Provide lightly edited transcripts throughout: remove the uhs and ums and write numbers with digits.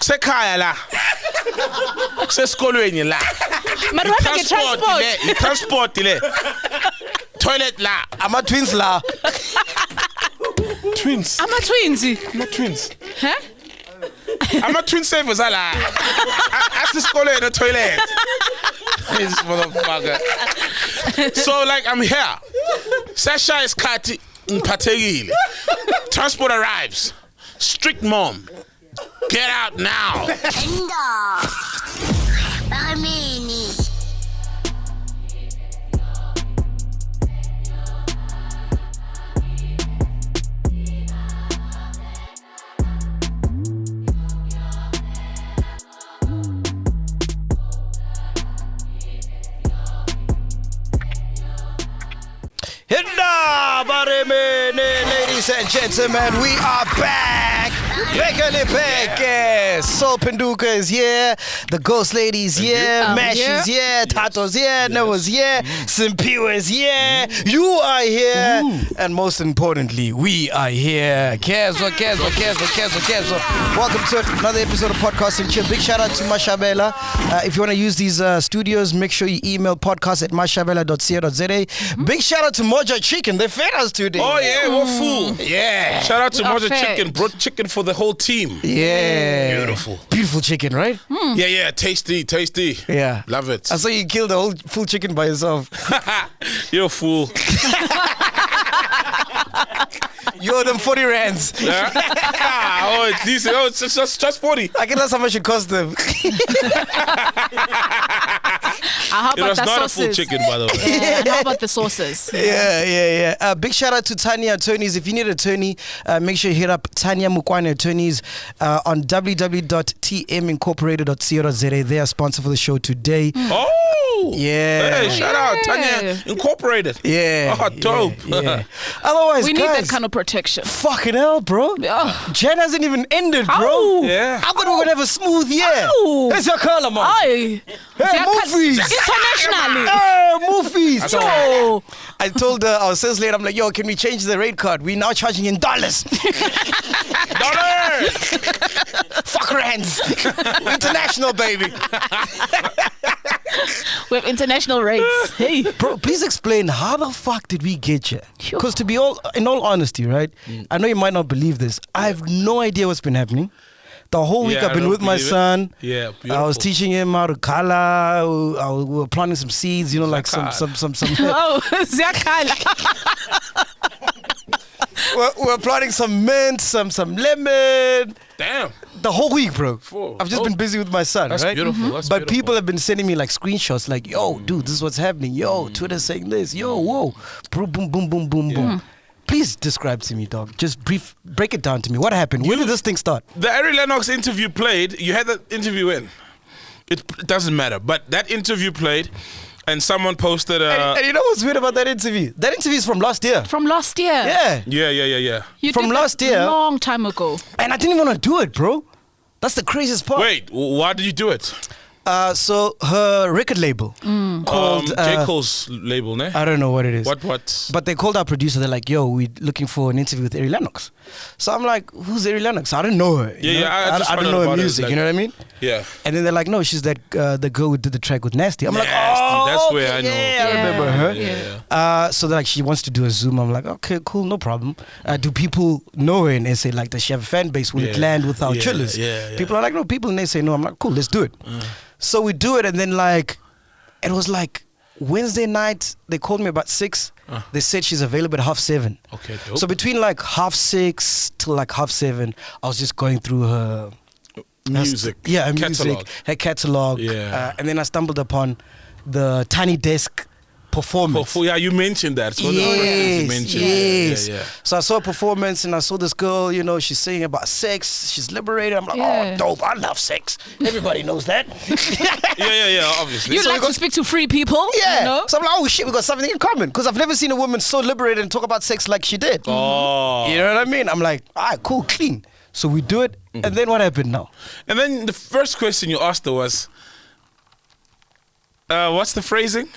Kusekhaya la. Kusesikolweni la. Marwana ke transport. Transport le. Toilet la. Ama twins la. Twins. Ama twins. Not twins. Huh? I'm a twin savers ala. Asesikolweni no toilet. This motherfucker. So like I'm here. Sasha is kati ngiphathekile. Transport arrives. Strict mom. Get out now. Ladies and gentlemen, we are back. Soul Penduka is here. The Ghost Lady is here. Mash is here. Tato's here. Noah's here. Simpiwa is here. You are here. And most importantly, we are here. Welcome to another episode of Podcast and Chill. Big shout out to Mashabela. If you want to use these studios, make sure you email podcast@mashabela.co.za. Big shout out to Moja Chicken. They fed us today. Oh yeah, what fool. Yeah. Shout out to Moja Chicken. Brought chicken for the whole team. Yeah. Beautiful. Beautiful chicken, right? Yeah. Tasty. Yeah. Love it. I saw you kill the whole full chicken by yourself. You're a fool. You owe them 40 rands. Yeah? Oh, it's decent. Oh, it's just 40. I guess that's how much it cost them. How It about was the not sauces? a full chicken, by the way. Yeah, and how about the sauces? Yeah. Big shout out to Tanya Attorneys. If you need an attorney, make sure you hit up Tanya Mukwane Attorneys on www.tmincorporated.co.za. They are sponsor for the show today. Oh! Yeah. Hey, shout out Tanya Incorporated. Yeah. Oh, dope. Yeah. Otherwise, We guys, need that kind of protection. fucking hell, bro. Oh. Jan hasn't even ended, bro. Ow. Yeah. I thought we were going to have a smooth year. Ow. It's your color, man. Aye. Hey, movies. Internationally. Hey, movies. Yo. I told our sales lady, I'm like, yo, can we change the rate card? We're now charging in dollars. Dollars! Fuck rands. International, baby. We have international rates. Hey. Bro, please explain, how the fuck did we get here? Because in all honesty, right? I know you might not believe this. I have no idea what's been happening. The whole week Yeah, I've been I with my believe it. son. Yeah, I beautiful. was teaching him how to color. We were planting some seeds, you know, like some. Oh, Zakala. we're planting some mint, some lemon. Damn. The whole week, bro. Whoa. I've just been busy with my son, That's right? beautiful. That's But beautiful. people have been sending me like screenshots, like, "Yo, dude, this is what's happening. Yo, Twitter's saying this. Yo, whoa, boom, boom, boom, boom, boom." Please describe to me, dog. Just break it down to me. What happened? When did this thing start? The Ari Lennox interview played. You had that interview in. It doesn't matter. But that interview played, and someone posted And you know what's weird about that interview? That interview is from last year. From last year. Yeah. Yeah. You From did last that year. long time ago. And I didn't even want to do it, bro. That's the craziest part. Wait, why did you do it? So her record label called J. Cole's label, ne? I don't know what it is. What? But they called our producer. They're like, "Yo, we're looking for an interview with Ari Lennox." So I'm like, "Who's Ari Lennox?" I don't know her. you know? I just I don't found out know her about it, music. like- You know what I mean? Yeah. And then they're like, "No, she's that the girl who did the track with Nasty." I'm like, Nasty, "Oh, that's where okay, I know. Yeah, I remember her." Yeah. So they're like, she wants to do a Zoom. I'm like, "Okay, cool, no problem." Do people know her in SA? Like, does she have a fan base? Will it Yeah. land with our Yeah, chillers? yeah. People are like, "No." People in SA know. I'm like, "Cool, let's do it." So we do it, and then like, it was like Wednesday night. They called me about 6. They said she's available at 7:30. Okay, dope. So between like 6:30 till like 7:30, I was just going through her Music. her Catalog. music, her catalog. Yeah. And then I stumbled upon the Tiny Desk performance. Yeah, you mentioned that. So you mentioned Yes. Yeah. So I saw a performance and I saw this girl, you know, she's singing about sex. She's liberated. I'm like, Yeah. oh, dope. I love sex. Everybody knows that. Yeah, obviously. You like to speak to free people? Yeah. You know? So I'm like, oh shit, we got something in common. Because I've never seen a woman so liberated and talk about sex like she did. Oh. You know what I mean? I'm like, all right, cool, clean. So we do it. And then what happened now? And then the first question you asked her was, what's the phrasing?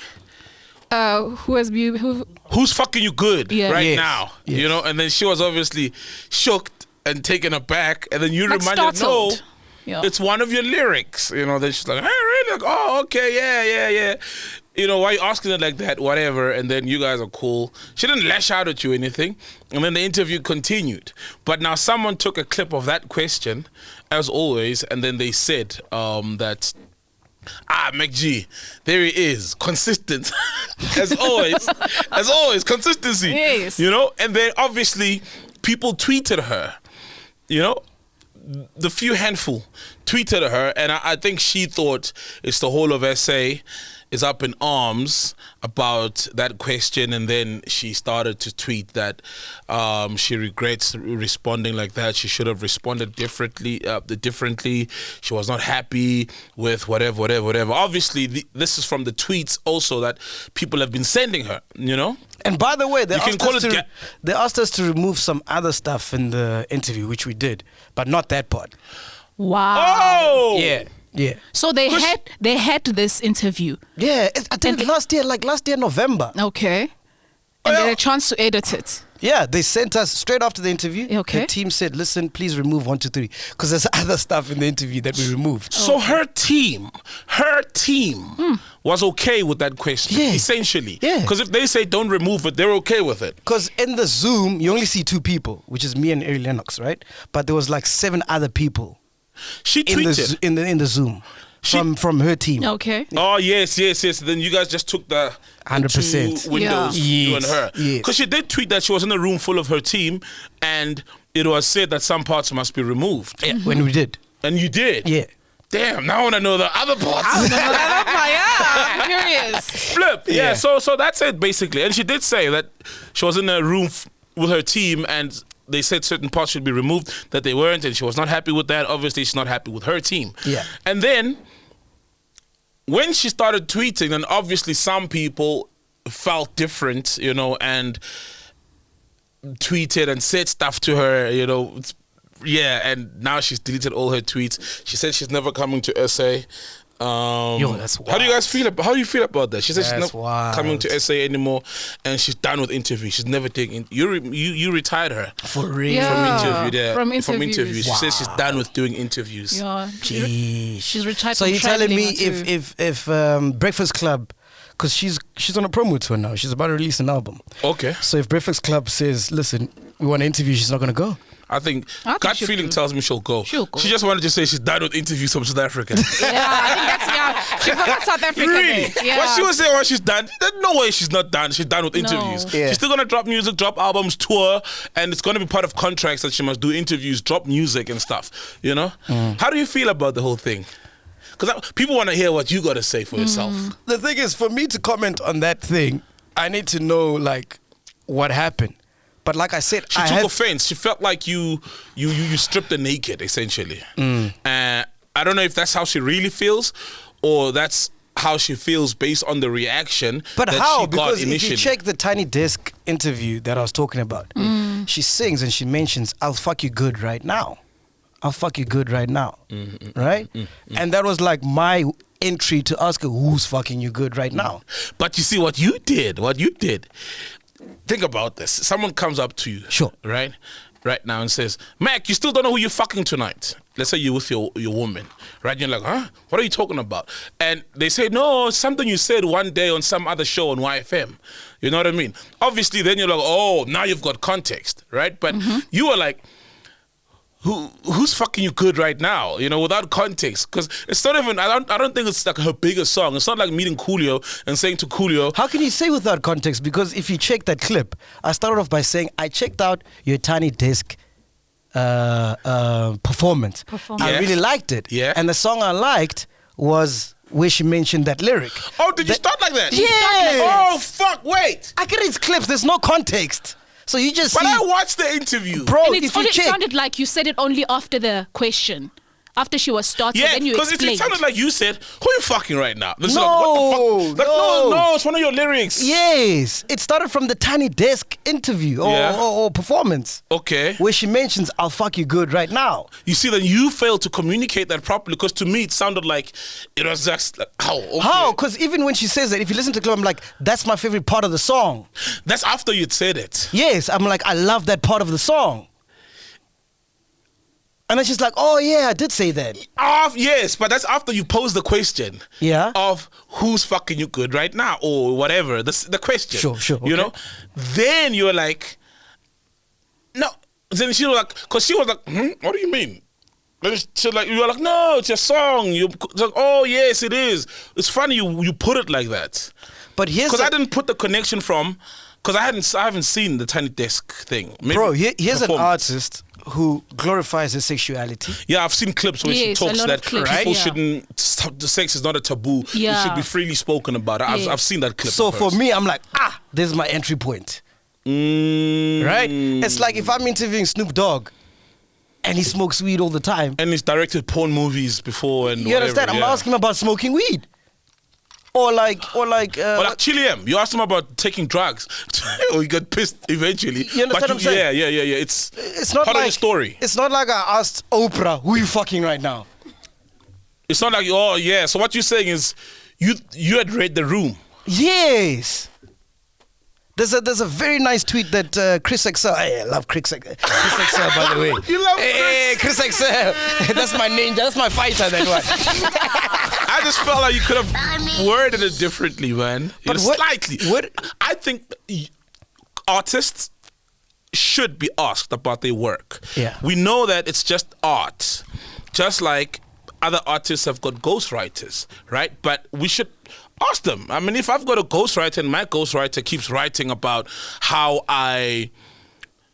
Who's fucking you good right now? Yes. You know, and then she was obviously shocked and taken aback, and then you Like reminded her, no, startled. Yeah. It's one of your lyrics. Then she's like, hey, really? Like, oh, okay, yeah. Why you asking it like that, whatever, and then you guys are cool. She didn't lash out at you or anything, and then the interview continued. But now someone took a clip of that question, as always, and then they said that, MacG, there he is, consistent, as always, consistency. Yes. And then obviously people tweeted her, the few handful tweeted her, and I think she thought it's the whole of SA is up in arms about that question, and then she started to tweet that she regrets responding like that. She should have responded differently. She was not happy with whatever. Obviously, this is from the tweets also that people have been sending her, And by the way, they You can call it they asked us to remove some other stuff in the interview, which we did, but not that part. Wow. Oh! Yeah. So they had this interview. Yeah, I think last year November. Okay. And they had a chance to edit it. Yeah, they sent us straight after the interview. Okay. The team said, listen, please remove 1, 2, 3. Because there's other stuff in the interview that we removed. So her team was okay with that question, essentially. Yeah. Because if they say don't remove it, they're okay with it. Because in the Zoom, you only see 2 people, which is me and Lennox, right? But there was like 7 other people She in tweeted. the Zoom from her team. Okay. Oh, yes. Then you guys just took the 100%. 2 windows, you and her. Yes. Because she did tweet that she was in a room full of her team, and it was said that some parts must be removed. Yeah, when we did. And you did? Yeah. Damn, now I want to know the other parts. I'm curious. Flip. Yeah, Yeah. so that's it, basically. And she did say that she was in a room with her team, and they said certain parts should be removed that they weren't, and she was not happy with that. Obviously, she's not happy with her team. Yeah. And then when she started tweeting, then obviously some people felt different, and tweeted and said stuff to her, and now she's deleted all her tweets. She said she's never coming to SA. That's How do you guys feel? How do you feel about that? She said she's That's not wild. coming to SA anymore, and she's done with interviews. She's never taking. You retired her For real. Yeah. from interview. From interviews. She says she's done with doing interviews. Yeah. Jeez. She's retired So from you're telling me traveling if Breakfast Club, because she's on a promo tour now, she's about to release an album. Okay. So if Breakfast Club says, listen, we want to interview, she's not going to go. I think think gut she'll feeling go. tells me she'll go. She'll go. She just wanted to say she's done with interviews from South Africa. Yeah, I think that's She forgot South Africa. Really? There. Yeah. What she was saying when she's done, there's no way she's not done. She's done with No. interviews. Yeah. She's still going to drop music, drop albums, tour, and it's going to be part of contracts that she must do interviews, drop music and stuff, How do you feel about the whole thing? Because people want to hear what you got to say for yourself. The thing is, for me to comment on that thing, I need to know, like, what happened. But like I said, She took offense. She felt like you stripped her naked, essentially. I don't know if that's how she really feels, or that's how she feels based on the reaction But that how? she got Because initially. if you check the Tiny Desk interview that I was talking about, she sings and she mentions, I'll fuck you good right now. I'll fuck you good right now. Right? And that was like my entry to ask her, who's fucking you good right now? But you see what you did. Think about this. Someone comes up to you, Sure. right now and says, Mac, you still don't know who you're fucking tonight. Let's say you're with your woman, right? You're like, huh? What are you talking about? And they say, no, something you said one day on some other show on YFM. You know what I mean? Obviously, then you're like, oh, now you've got context, right? But you were like, who's fucking you good right now? Without context, because it's not even. I don't think it's like her biggest song. It's not like meeting Coolio and saying to Coolio, How can you say without context? Because if you check that clip, I started off by saying, I checked out your Tiny Desk performance. I Yeah. really liked it. Yeah. And the song I liked was where she mentioned that lyric. oh, did you start like that? Yes. Oh, fuck, wait. I can read clips, there's no context. So you just But see, I watched the interview. bro, And if it's you only check, sounded like you said it only after the question. After she was started, Yeah, then you because explained. it sounded like you said, who you fucking right now? This is No, like, what the fuck? Like, no. no, it's one of your lyrics. yes, it started from the Tiny Desk interview Yeah. or performance Okay. where she mentions, I'll fuck you good right now. You see, then you failed to communicate that properly, because to me it sounded like it was just like, how? Okay. How? Because even when she says that, if you listen to the clip, I'm like, that's my favorite part of the song. That's after you'd said it. Yes, I'm like, I love that part of the song. And then she's like, oh yeah, I did say that. Yes, but that's after you pose the question. Yeah. Of who's fucking you good right now or whatever. The question. Sure. You know? Then you're like, no. Then she was like, because she was like, what do you mean? Then she's like, you were like, no, it's your song. You're like, oh yes, it is. It's funny you put it like that. But here's because I didn't put the connection from, because I haven't seen the Tiny Desk thing. Maybe bro, here's an artist who glorifies his sexuality. Yeah, I've seen clips where she talks that people shouldn't. The sex is not a taboo. Yeah. It should be freely spoken about. I've seen that clip. So for me, I'm like, this is my entry point. Right? It's like if I'm interviewing Snoop Dogg and he smokes weed all the time. And he's directed porn movies before and you understand? I'm asking him about smoking weed. Or like Chiliam, you asked him about taking drugs, or he got pissed eventually. You understand what I'm saying? Yeah. It's not part of the story. It's not like I asked Oprah, who you fucking right now? It's not like, oh yeah. So what you're saying is, you had read the room. Yes. There's a very nice tweet that Chris XL. Hey, I love Chris XL, by the way. You love Chris XL. That's my ninja. That's my fighter. That one. I just felt like you could have worded it differently, man. But slightly. I think artists should be asked about their work. Yeah. We know that it's just art, just like other artists have got ghostwriters, right? But we should ask them. I mean, if I've got a ghostwriter and my ghostwriter keeps writing about how I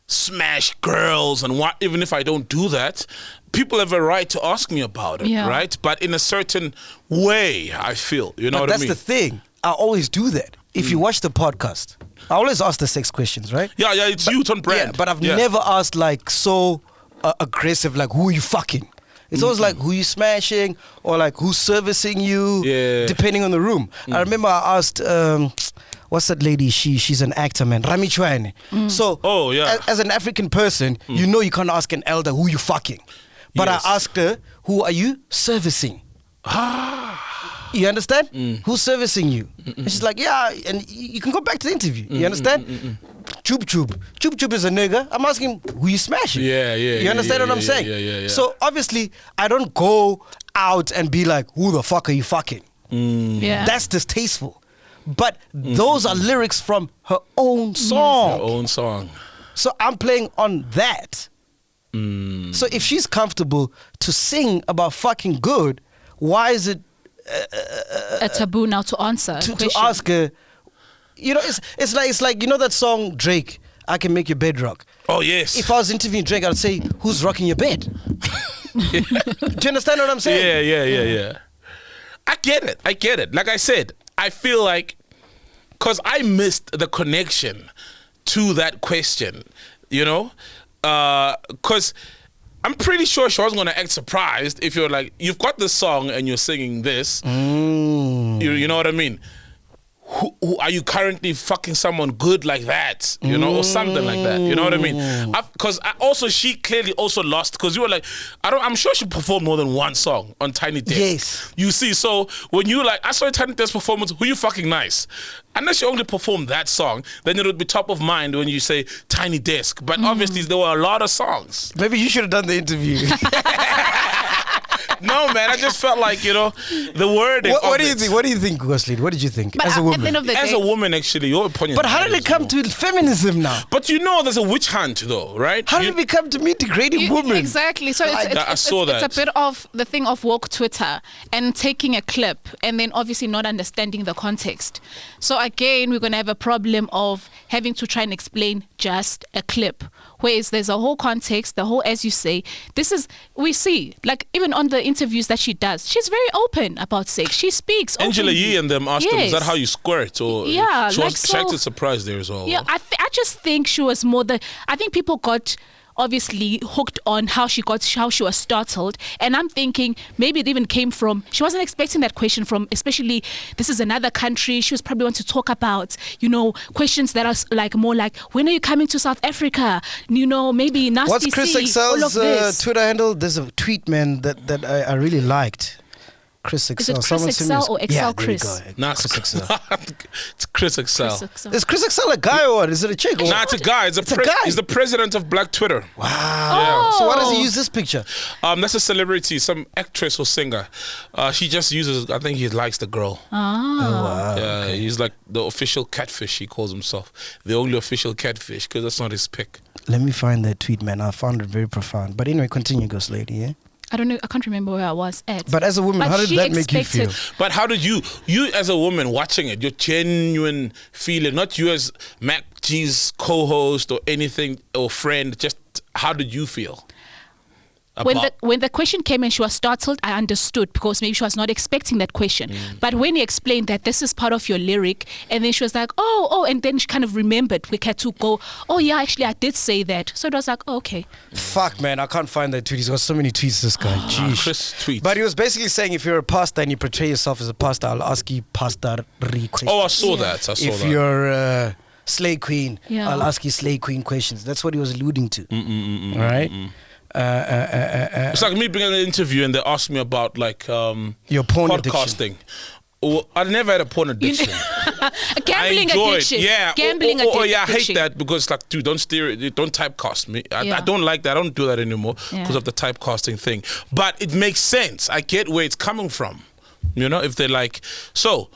smash girls and what, even if I don't do that, people have a right to ask me about it, right? But in a certain way, I feel, you know what I mean? That's the thing. I always do that. If you watch the podcast, I always ask the sex questions, right? Yeah, it's youth on brand. Yeah, but I've never asked like so aggressive, like who are you fucking? It's always like who you smashing or like who's servicing you, depending on the room. I remember I asked, what's that lady? She's an actor, man. Rami Chwane. So, as an African person, you know you can't ask an elder who you fucking. But I asked her, who are you servicing? You understand? Who's servicing you? And she's like, yeah, and you can go back to the interview. You understand? Chub Chub. Chub Chub is a nigga. I'm asking who you smashing. You understand what I'm saying? Yeah. So obviously, I don't go out and be like, who the fuck are you fucking? Yeah. That's distasteful. But those are lyrics from her own song. Her own song. So I'm playing on that. So if she's comfortable to sing about fucking good, why is it a taboo now to answer to ask her? You know, it's like you know that song Drake, I Can Make Your Bed Rock. Oh yes. If I was interviewing Drake, I'd say, who's rocking your bed? Do you understand what I'm saying? Yeah. I get it. Like I said, I feel like because I missed the connection to that question, you know, because I'm pretty sure she wasn't going to act surprised if you're like, you've got this song and you're singing this. You know what I mean? Who are you currently fucking someone good like that? You know, or something like that. You know what I mean? Because also she clearly also lost because you were like, I'm sure she performed more than one song on Tiny Desk. Yes. You see, so when you like, I saw a Tiny Desk performance, who you fucking nice? Unless you only performed that song, then it would be top of mind when you say Tiny Desk. But obviously there were a lot of songs. Maybe you should have done the interview. No, man, I just felt like, you know, the wording. What do you think? What do you think, Gosling? What did you think But as a woman? At the end of the As day, a woman, actually, your opinion. But how did it come to feminism now? But you know, there's a witch hunt, though, right? How did we come to me degrading women? Exactly. So I saw that. It's a bit of the thing of woke Twitter and taking a clip and then obviously not understanding the context. So again, we're going to have a problem of having to try and explain just a clip. Whereas there's a whole context, the whole, as you say, we see, like even on the interviews that she does, she's very open about sex. She speaks Angela openly. Yee and them asked them, is that how you squirt? Or she acted surprised there as well. Yeah, I just think she was more I think people got obviously hooked on how she was startled, and I'm thinking maybe it even came from, she wasn't expecting that question from, especially this is another country. She was probably want to talk about, you know, questions that are like more like, when are you coming to South Africa? You know, maybe Nasty What's Chris C, all of XL's this. Twitter handle? There's a tweet, man, that I really liked. Chris Is Excel. it Chris Someone send me Excel or Excel yeah, Chris? There you go. Nah, Chris Excel. it's Chris Excel. Chris Excel. Is Chris Excel a guy or what? Is it a chick? Or Nah, it's a guy. It's a guy. He's the president of Black Twitter. Wow. Oh. So why does he use this picture? That's a celebrity, some actress or singer. She just uses. I think he likes the girl. Ah. Oh, wow. Yeah, he's like the official catfish. He calls himself the only official catfish because that's not his pick. Let me find that tweet, man. I found it very profound. But anyway, continue, Ghost Lady, yeah? I don't know. I can't remember where I was at. But as a woman, But how did she that make you feel? expected- But how did you as a woman watching it, your genuine feeling, not you as MacG's co-host or anything or friend, just how did you feel? When the question came and she was startled, I understood because maybe she was not expecting that question. But when he explained that this is part of your lyric, and then she was like, oh, and then she kind of remembered. We had to go, oh yeah, actually I did say that. So it was like, oh, okay. Fuck, man, I can't find that tweet. He's got so many tweets, this guy. Jeez. Chris tweets. But he was basically saying if you're a pastor and you portray yourself as a pastor, I'll ask you pastor questions. Oh, I saw Yeah. that. I saw If that. you're a slay queen, Yeah. I'll ask you slay queen questions. That's what he was alluding to. All right? It's like me being in an interview and they ask me about like Your porn podcasting. Well, I never had a porn addiction. A gambling addiction. Yeah. Gambling oh, yeah, I hate addiction. that because like, dude, don't steer it. Don't typecast me. I Yeah. don't like that. I don't do that anymore because Yeah. of the typecasting thing. But it makes sense. I get where it's coming from. You know, if they're like, so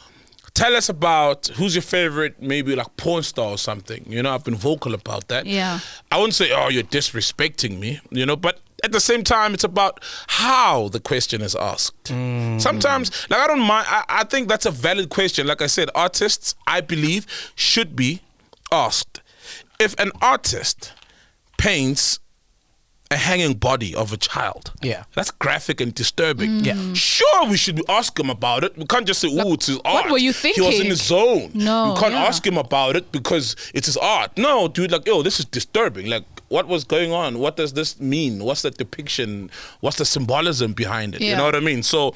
tell us about who's your favorite, maybe like porn star or something. You know, I've been vocal about that. Yeah. I wouldn't say, oh, you're disrespecting me, you know, but at the same time, it's about how the question is asked. Sometimes, like, I don't mind. I think that's a valid question. Like I said, artists, I believe, should be asked. If an artist paints a hanging body of a child, Yeah. that's graphic and disturbing. Yeah. Sure, we should ask him about it. We can't just say, oh, it's his art. what were you He was in thinking? his zone. No, You can't yeah. ask him about it because it's his art. No, dude, like, yo, this is disturbing. Like, what was going on? What does this mean? What's the depiction? What's the symbolism behind it? You Yeah. know what I mean? So,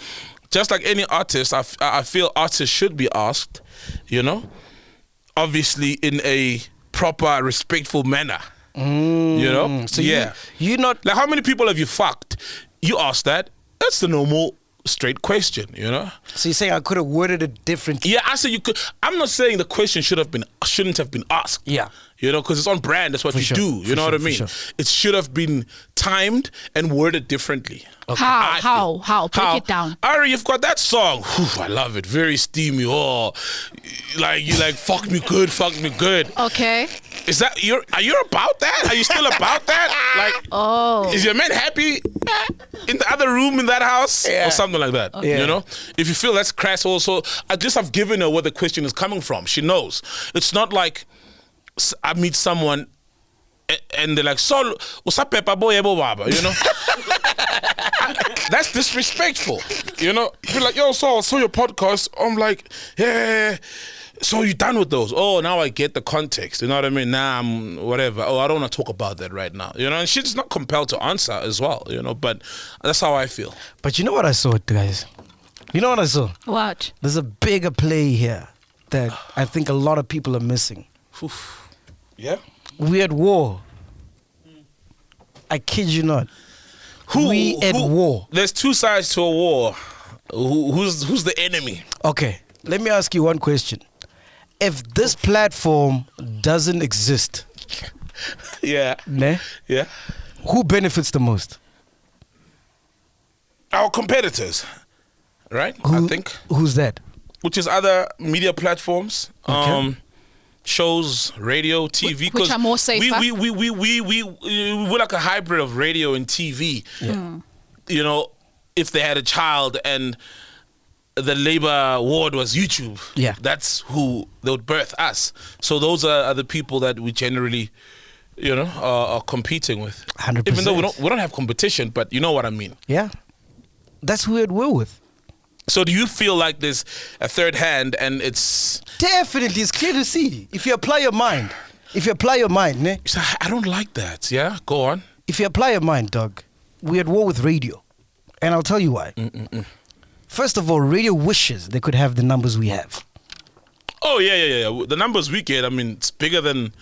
just like any artist, I feel artists should be asked, you know, obviously in a proper, respectful manner. You know? So yeah. you not... Like, how many people have you fucked? You ask that. That's the normal, straight question, you know? So you're saying I could have worded it differently? Yeah, I say you could. I'm not saying the question shouldn't have been asked. Yeah. You know, because it's on brand. That's what For you sure, do. You for know sure, what I for mean? sure. It should have been timed and worded differently. How? Break it down. Ari, you've got that song. Whew, I love it. Very steamy. Oh, like you like fuck me good. Okay. Is that are you about that? Are you still about that? Like, is your man happy in the other room in that house Yeah. or something like that? Yeah. You know, if you feel that's crass, also, I just have given her where the question is coming from. She knows. It's not like I meet someone and they're like, "So, what's up, Peppa boy, baba?" You know. That's disrespectful, you know. Be like, yo, so I saw your podcast. I'm like, yeah. So you done with those? Oh, now I get the context. You know what I mean? Nah, I'm whatever. Oh, I don't want to talk about that right now. You know, and she's not compelled to answer as well. You know, but that's how I feel. But you know what I saw, guys? You know what I saw? What? There's a bigger play here that I think a lot of people are missing. Oof. Yeah. We're at war. I kid you not. We at war. There's two sides to a war. Who's the enemy? Okay, let me ask you one question. If this platform doesn't exist, Yeah. ne, Yeah. who benefits the most? Our competitors, right? I think. Who's that? Which is other media platforms, Okay. shows, radio, TV. Which are more safer. We're like a hybrid of radio and TV. You know, if they had a child and the labor ward was YouTube, Yeah. that's who they would birth us. So those are the people that we generally, you know, are competing with. 100%. Even though we don't have competition, but you know what I mean. Yeah. That's who we're at war with. So do you feel like there's a third hand and it's... Definitely, it's clear to see. If you apply your mind, ne? So I don't like that. Yeah, go on. If you apply your mind, dog, we're at war with radio. And I'll tell you why. First of all, radio wishes they could have the numbers we have. Oh yeah. The numbers we get, I mean, it's bigger than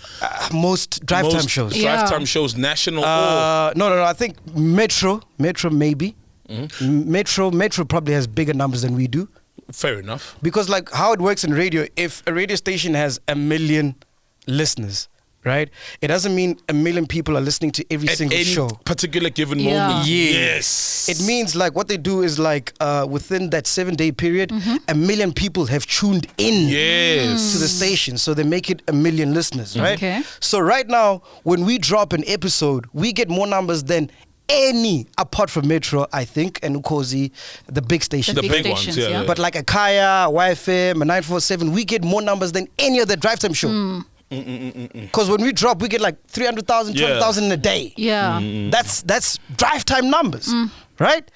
Most drive time most shows. Yeah. Drive time shows national. No. I think Metro maybe. Metro probably has bigger numbers than we do. Fair enough. Because like how it works in radio, if a radio station has 1 million listeners, right? It doesn't mean 1 million people are listening to every single any show. particular given moment. Yes. It means like what they do is like within that 7-day period, 1 million people have tuned in to the station. So they make it 1 million listeners, right? Okay. So right now, when we drop an episode, we get more numbers than any apart from Metro, I think, and Ukozi, the big stations. The big stations, ones, yeah. But like a Kaya, YFM, a 947, we get more numbers than any other drive time show. Because when we drop, we get like 300,000, 200,000 in a day. Yeah. That's drive time numbers, right?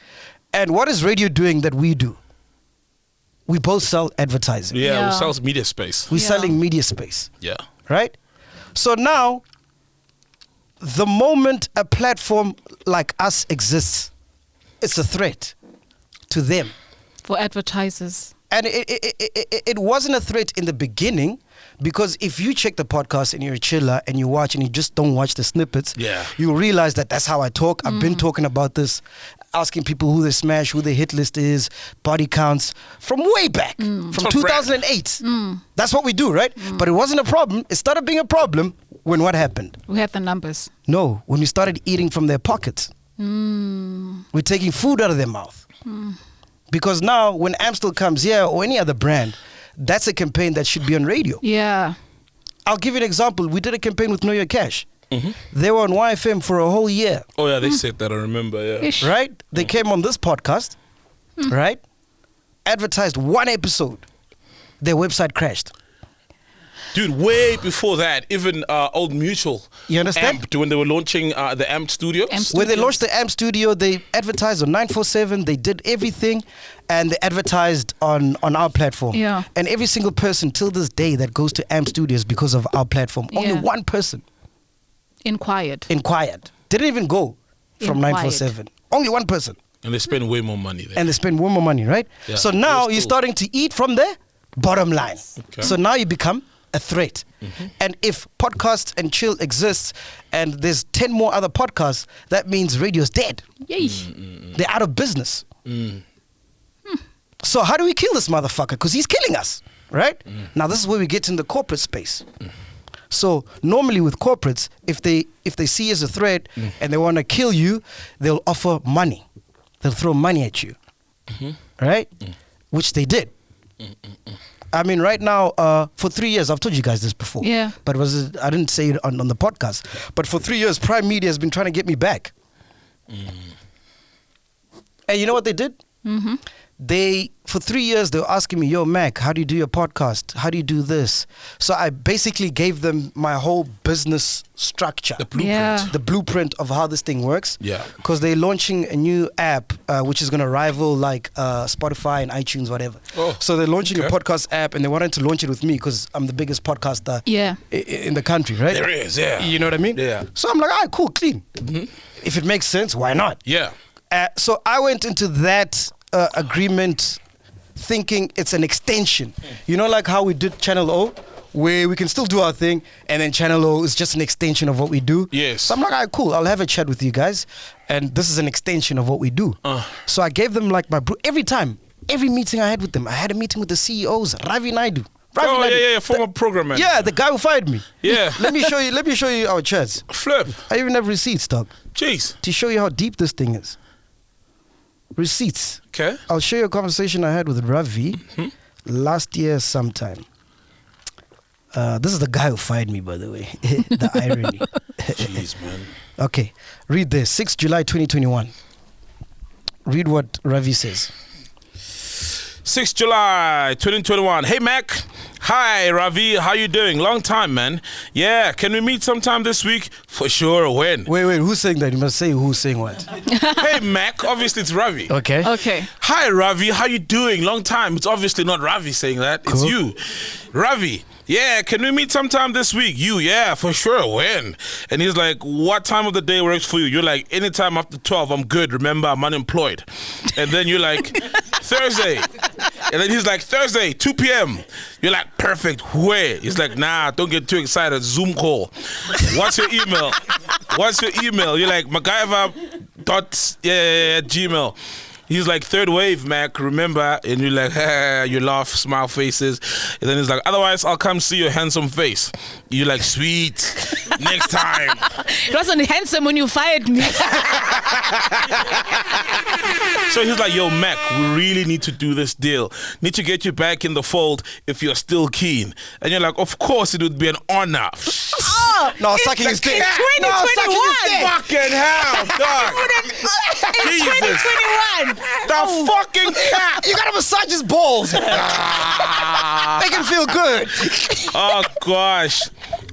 And what is radio doing that we do? We both sell advertising. Yeah, we sell media space. We're selling media space. Yeah. Right? So now, the moment a platform like us exists, it's a threat to them. For advertisers. And it wasn't a threat in the beginning, because if you check the podcast and you're a chiller and you watch and you just don't watch the snippets, you realize that that's how I talk. I've been talking about this, asking people who they smash, who their hit list is, body counts, from way back, from 2008. That's what we do, right? But it wasn't a problem. It started being a problem when what happened? We had the numbers. No, when we started eating from their pockets. We're taking food out of their mouth. Because now when Amstel comes here or any other brand, that's a campaign that should be on radio. Yeah. I'll give you an example. We did a campaign with Know Your Cash. They were on YFM for a whole year. Oh yeah, they said that, I remember, yeah. Ish. Right? They came on this podcast, right? Advertised one episode. Their website crashed. Dude, way before that, even Old Mutual. You understand? Amped, when they were launching the Amp Studios. When they launched the Amp Studio, they advertised on 947. They did everything, and they advertised on our platform. Yeah. And every single person till this day that goes to Amp Studios because of our platform, only one person inquired. Didn't even go from 947. Only one person. And they spend way more money there. And they spend way more money, right? Yeah. So now you're starting to eat from the bottom line. Okay. So now you become a threat. And if podcast and chill exists and there's 10 more other podcasts, that means radio's dead. They're out of business. So how do we kill this motherfucker? Because he's killing us, right? Now this is where we get in the corporate space. So normally with corporates, if they see you as a threat and they want to kill you, they'll offer money. They'll throw money at you, right? Which they did. I mean, right now, for 3 years, I've told you guys this before. Yeah. But I didn't say it on the podcast. But for 3 years, Prime Media has been trying to get me back. And you know what they did? For 3 years, they were asking me, yo, Mac, how do you do your podcast? How do you do this? So I basically gave them my whole business structure. The blueprint. Yeah. The blueprint of how this thing works. Yeah. Because they're launching a new app which is going to rival like Spotify and iTunes, whatever. Oh, so they're launching a podcast app and they wanted to launch it with me because I'm the biggest podcaster in the country, right? There is, yeah. You know what I mean? Yeah. So I'm like, all right, cool, clean. If it makes sense, why not? Yeah. So I went into that agreement thinking it's an extension. You know, like how we did Channel O, where we can still do our thing, and then Channel O is just an extension of what we do. Yes. So I'm like, all right, cool, I'll have a chat with you guys, and this is an extension of what we do. So I gave them like every meeting I had with them, I had a meeting with the CEOs, Ravi Naidu. Former program manager. Yeah, the guy who fired me. Yeah. Let me show you our chats. Flip. I even have receipts, dog. Jeez. To show you how deep this thing is. Receipts. Okay. I'll show you a conversation I had with Ravi last year sometime. This is the guy who fired me, by the way. The irony. Jeez, man. Okay. Read this. 6 July 2021. Read what Ravi says. 6 July 2021. Hey, Mac. Hi, Ravi. How you doing? Long time, man. Yeah, can we meet sometime this week? For sure. When? Wait. Who's saying that? You must say who's saying what. Hey, Mac. Obviously, it's Ravi. Okay. Hi, Ravi. How you doing? Long time. It's obviously not Ravi saying that. It's you. Ravi. Yeah, can we meet sometime this week? Yeah, for sure. When? And he's like, what time of the day works for you? You're like, anytime after 12, I'm good. Remember, I'm unemployed. And then you're like, Thursday. And then he's like, Thursday, 2 p.m. You're like, perfect. Where? He's like, nah, don't get too excited. Zoom call. What's your email? You're like, MacGyver Gmail. He's like, third wave, Mac, remember? And you're like, you laugh, smile faces. And then he's like, otherwise, I'll come see your handsome face. You're like, sweet, next time. It wasn't handsome when you fired me. So he's like, yo, Mac, we really need to do this deal. Need to get you back in the fold if you're still keen. And you're like, of course, it would be an honor. No, sucking his dick. In 2021. Fucking hell, dog. In Jesus. 2021. The fucking cat. You gotta massage his balls. Make him feel good. Oh, gosh.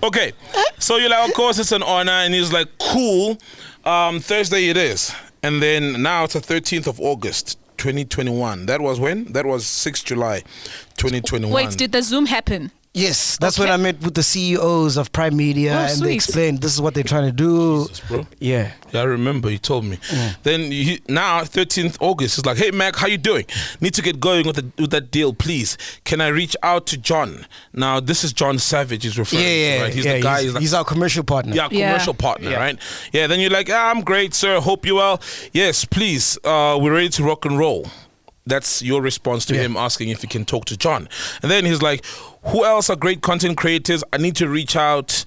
Okay. So you're like, of course, it's an honor. And he's like, cool. Thursday it is. And then now it's the 13th of August, 2021. That was when? That was 6th July, 2021. Wait, did the Zoom happen? Yes, that's when I met with the CEOs of Prime Media, and sweet. they explained this is what they're trying to do. Jesus, bro. Yeah. Yeah, I remember you told me. Then now 13th August, it's like, hey Mac, how you doing? Need to get going with that deal, please. Can I reach out to John? Now this is John Savage he's referring to, right? He's the guy. He's our commercial partner. Yeah, commercial partner, right? Yeah, then you're like, I'm great, sir. Hope you're well. Yes, please. We're ready to rock and roll. That's your response to him asking if you can talk to John. And then he's like, who else are great content creators? I need to reach out,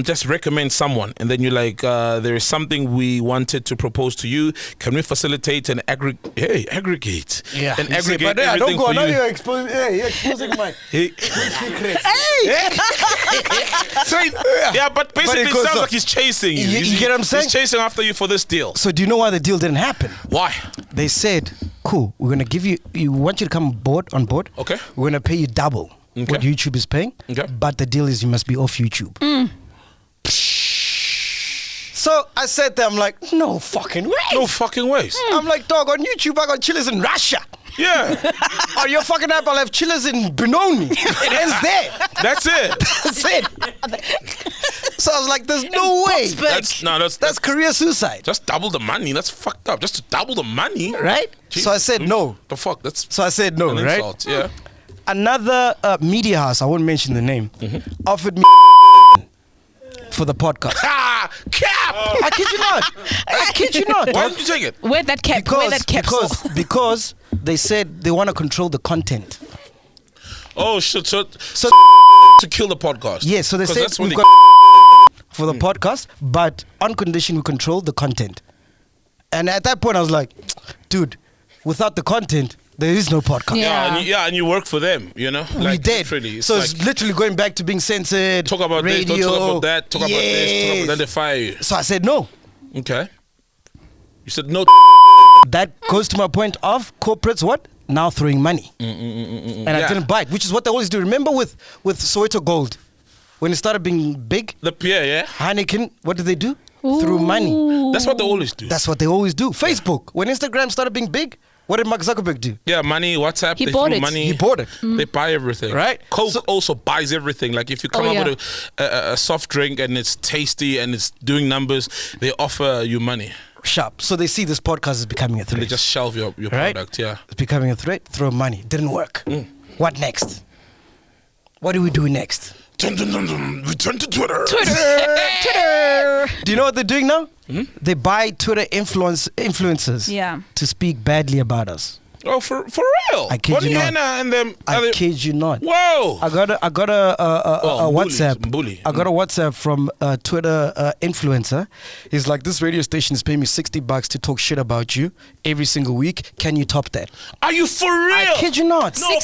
just recommend someone. And then you're like, there is something we wanted to propose to you. Can we facilitate and aggregate? Yeah. And aggregate But yeah, everything don't go. for Now you. you're exposing my secrets. So yeah, but basically it it goes sounds up. like he's chasing you. You get what I'm saying? He's chasing after you for this deal. So do you know why the deal didn't happen? Why? They said, cool, we're going to give you, we want you to come on board. Okay. We're going to pay you double what YouTube is paying. Okay. But the deal is you must be off YouTube. So I said that, I'm like, no fucking way. No fucking ways. I'm like, dog, on YouTube, I got chillers in Russia. Yeah. On your fucking app, I'll have chillers in Benoni. It ends there. That's it. That's it. So I was like, there's no way. That's career suicide. Just double the money. That's fucked up. Just to double the money. Right? Jesus. So I said no. The fuck? That's So I said no, an right? insult. Yeah. Another media house, I won't mention the name, offered me for the podcast. Ah, cap! I kid you not. I kid you not. Why dog. didn't you take it? Where that cap? Where that cap? Because they said they want to control the content. Oh shit! So to kill the podcast. Yeah, so they 'Cause said that's when we've they- got for the podcast, but on condition we control the content. And at that point I was like, dude, without the content, there is no podcast. Yeah. and you work for them. You know, We did. literally. So like, it's literally going back to being censored. talk about radio, this, don't talk about that, talk about this, talk about yes. then they fire you. So I said no. Okay. You said no. That goes to my point of corporates what? Now throwing money. And I didn't bite, which is what they always do. Remember with Soweto Gold, when it started being big, The peer, yeah. Heineken, what did they do? Threw money. That's what they always do. That's what they always do. Facebook, when Instagram started being big, what did Mark Zuckerberg do? Yeah, money, WhatsApp. He they bought threw it. money. He bought it. They buy everything. Right. Coke also buys everything. Like if you come up with a soft drink and it's tasty and it's doing numbers, they offer you money. Sharp. So they see this podcast is becoming a And threat. they just shelve your Right? product. Yeah. It's becoming a threat. Throw money. Didn't work. What next? What do we do next? Dun, dun, dun, dun. Return to Twitter. Twitter. Do you know what they're doing now? They buy Twitter influencers Yeah. to speak badly about us. Oh, for real? I kid you not. Bonnie and them. I kid you not. Whoa. I got a WhatsApp. bully. I got a WhatsApp from a Twitter influencer. He's like, this radio station is paying me $60 to talk shit about you every single week. Can you top that? Are you for real? I kid you not. No, No,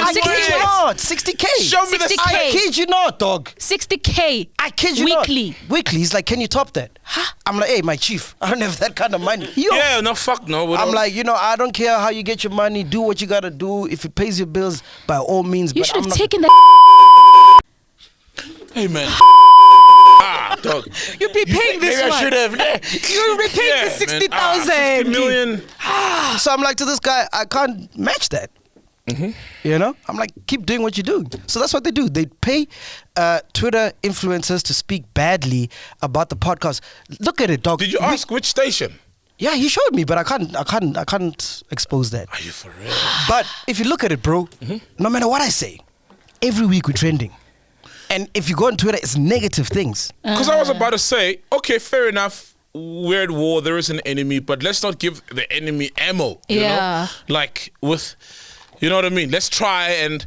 I kid 60 you not. 60K. Show me the 60K. I kid you not, dog. 60K. I kid you weekly. not. Weekly. He's like, can you top that? I'm like, hey, my chief, I don't have that kind of money. Yo. Yeah, no, fuck no. I'm like, I don't care how you get your money. Do what you gotta do. If it pays your bills, by all means. You but should I'm have not- taken that. hey man. Dog. You'd be paying this Maybe I one. should have. You'd be paying the 60,000. 50 million. So I'm like to this guy, I can't match that. I'm like, keep doing what you're doing. So that's what they do. They pay Twitter influencers to speak badly about the podcast. Look at it, dog. Did you ask which station? Yeah, he showed me, but I can't expose that. Are you for real? But if you look at it, bro, no matter what I say, every week we're trending. And if you go on Twitter, it's negative things. Because I was about to say, okay, fair enough. we're at war, there is an enemy, but let's not give the enemy ammo, you know? Like with, you know what I mean? Let's try and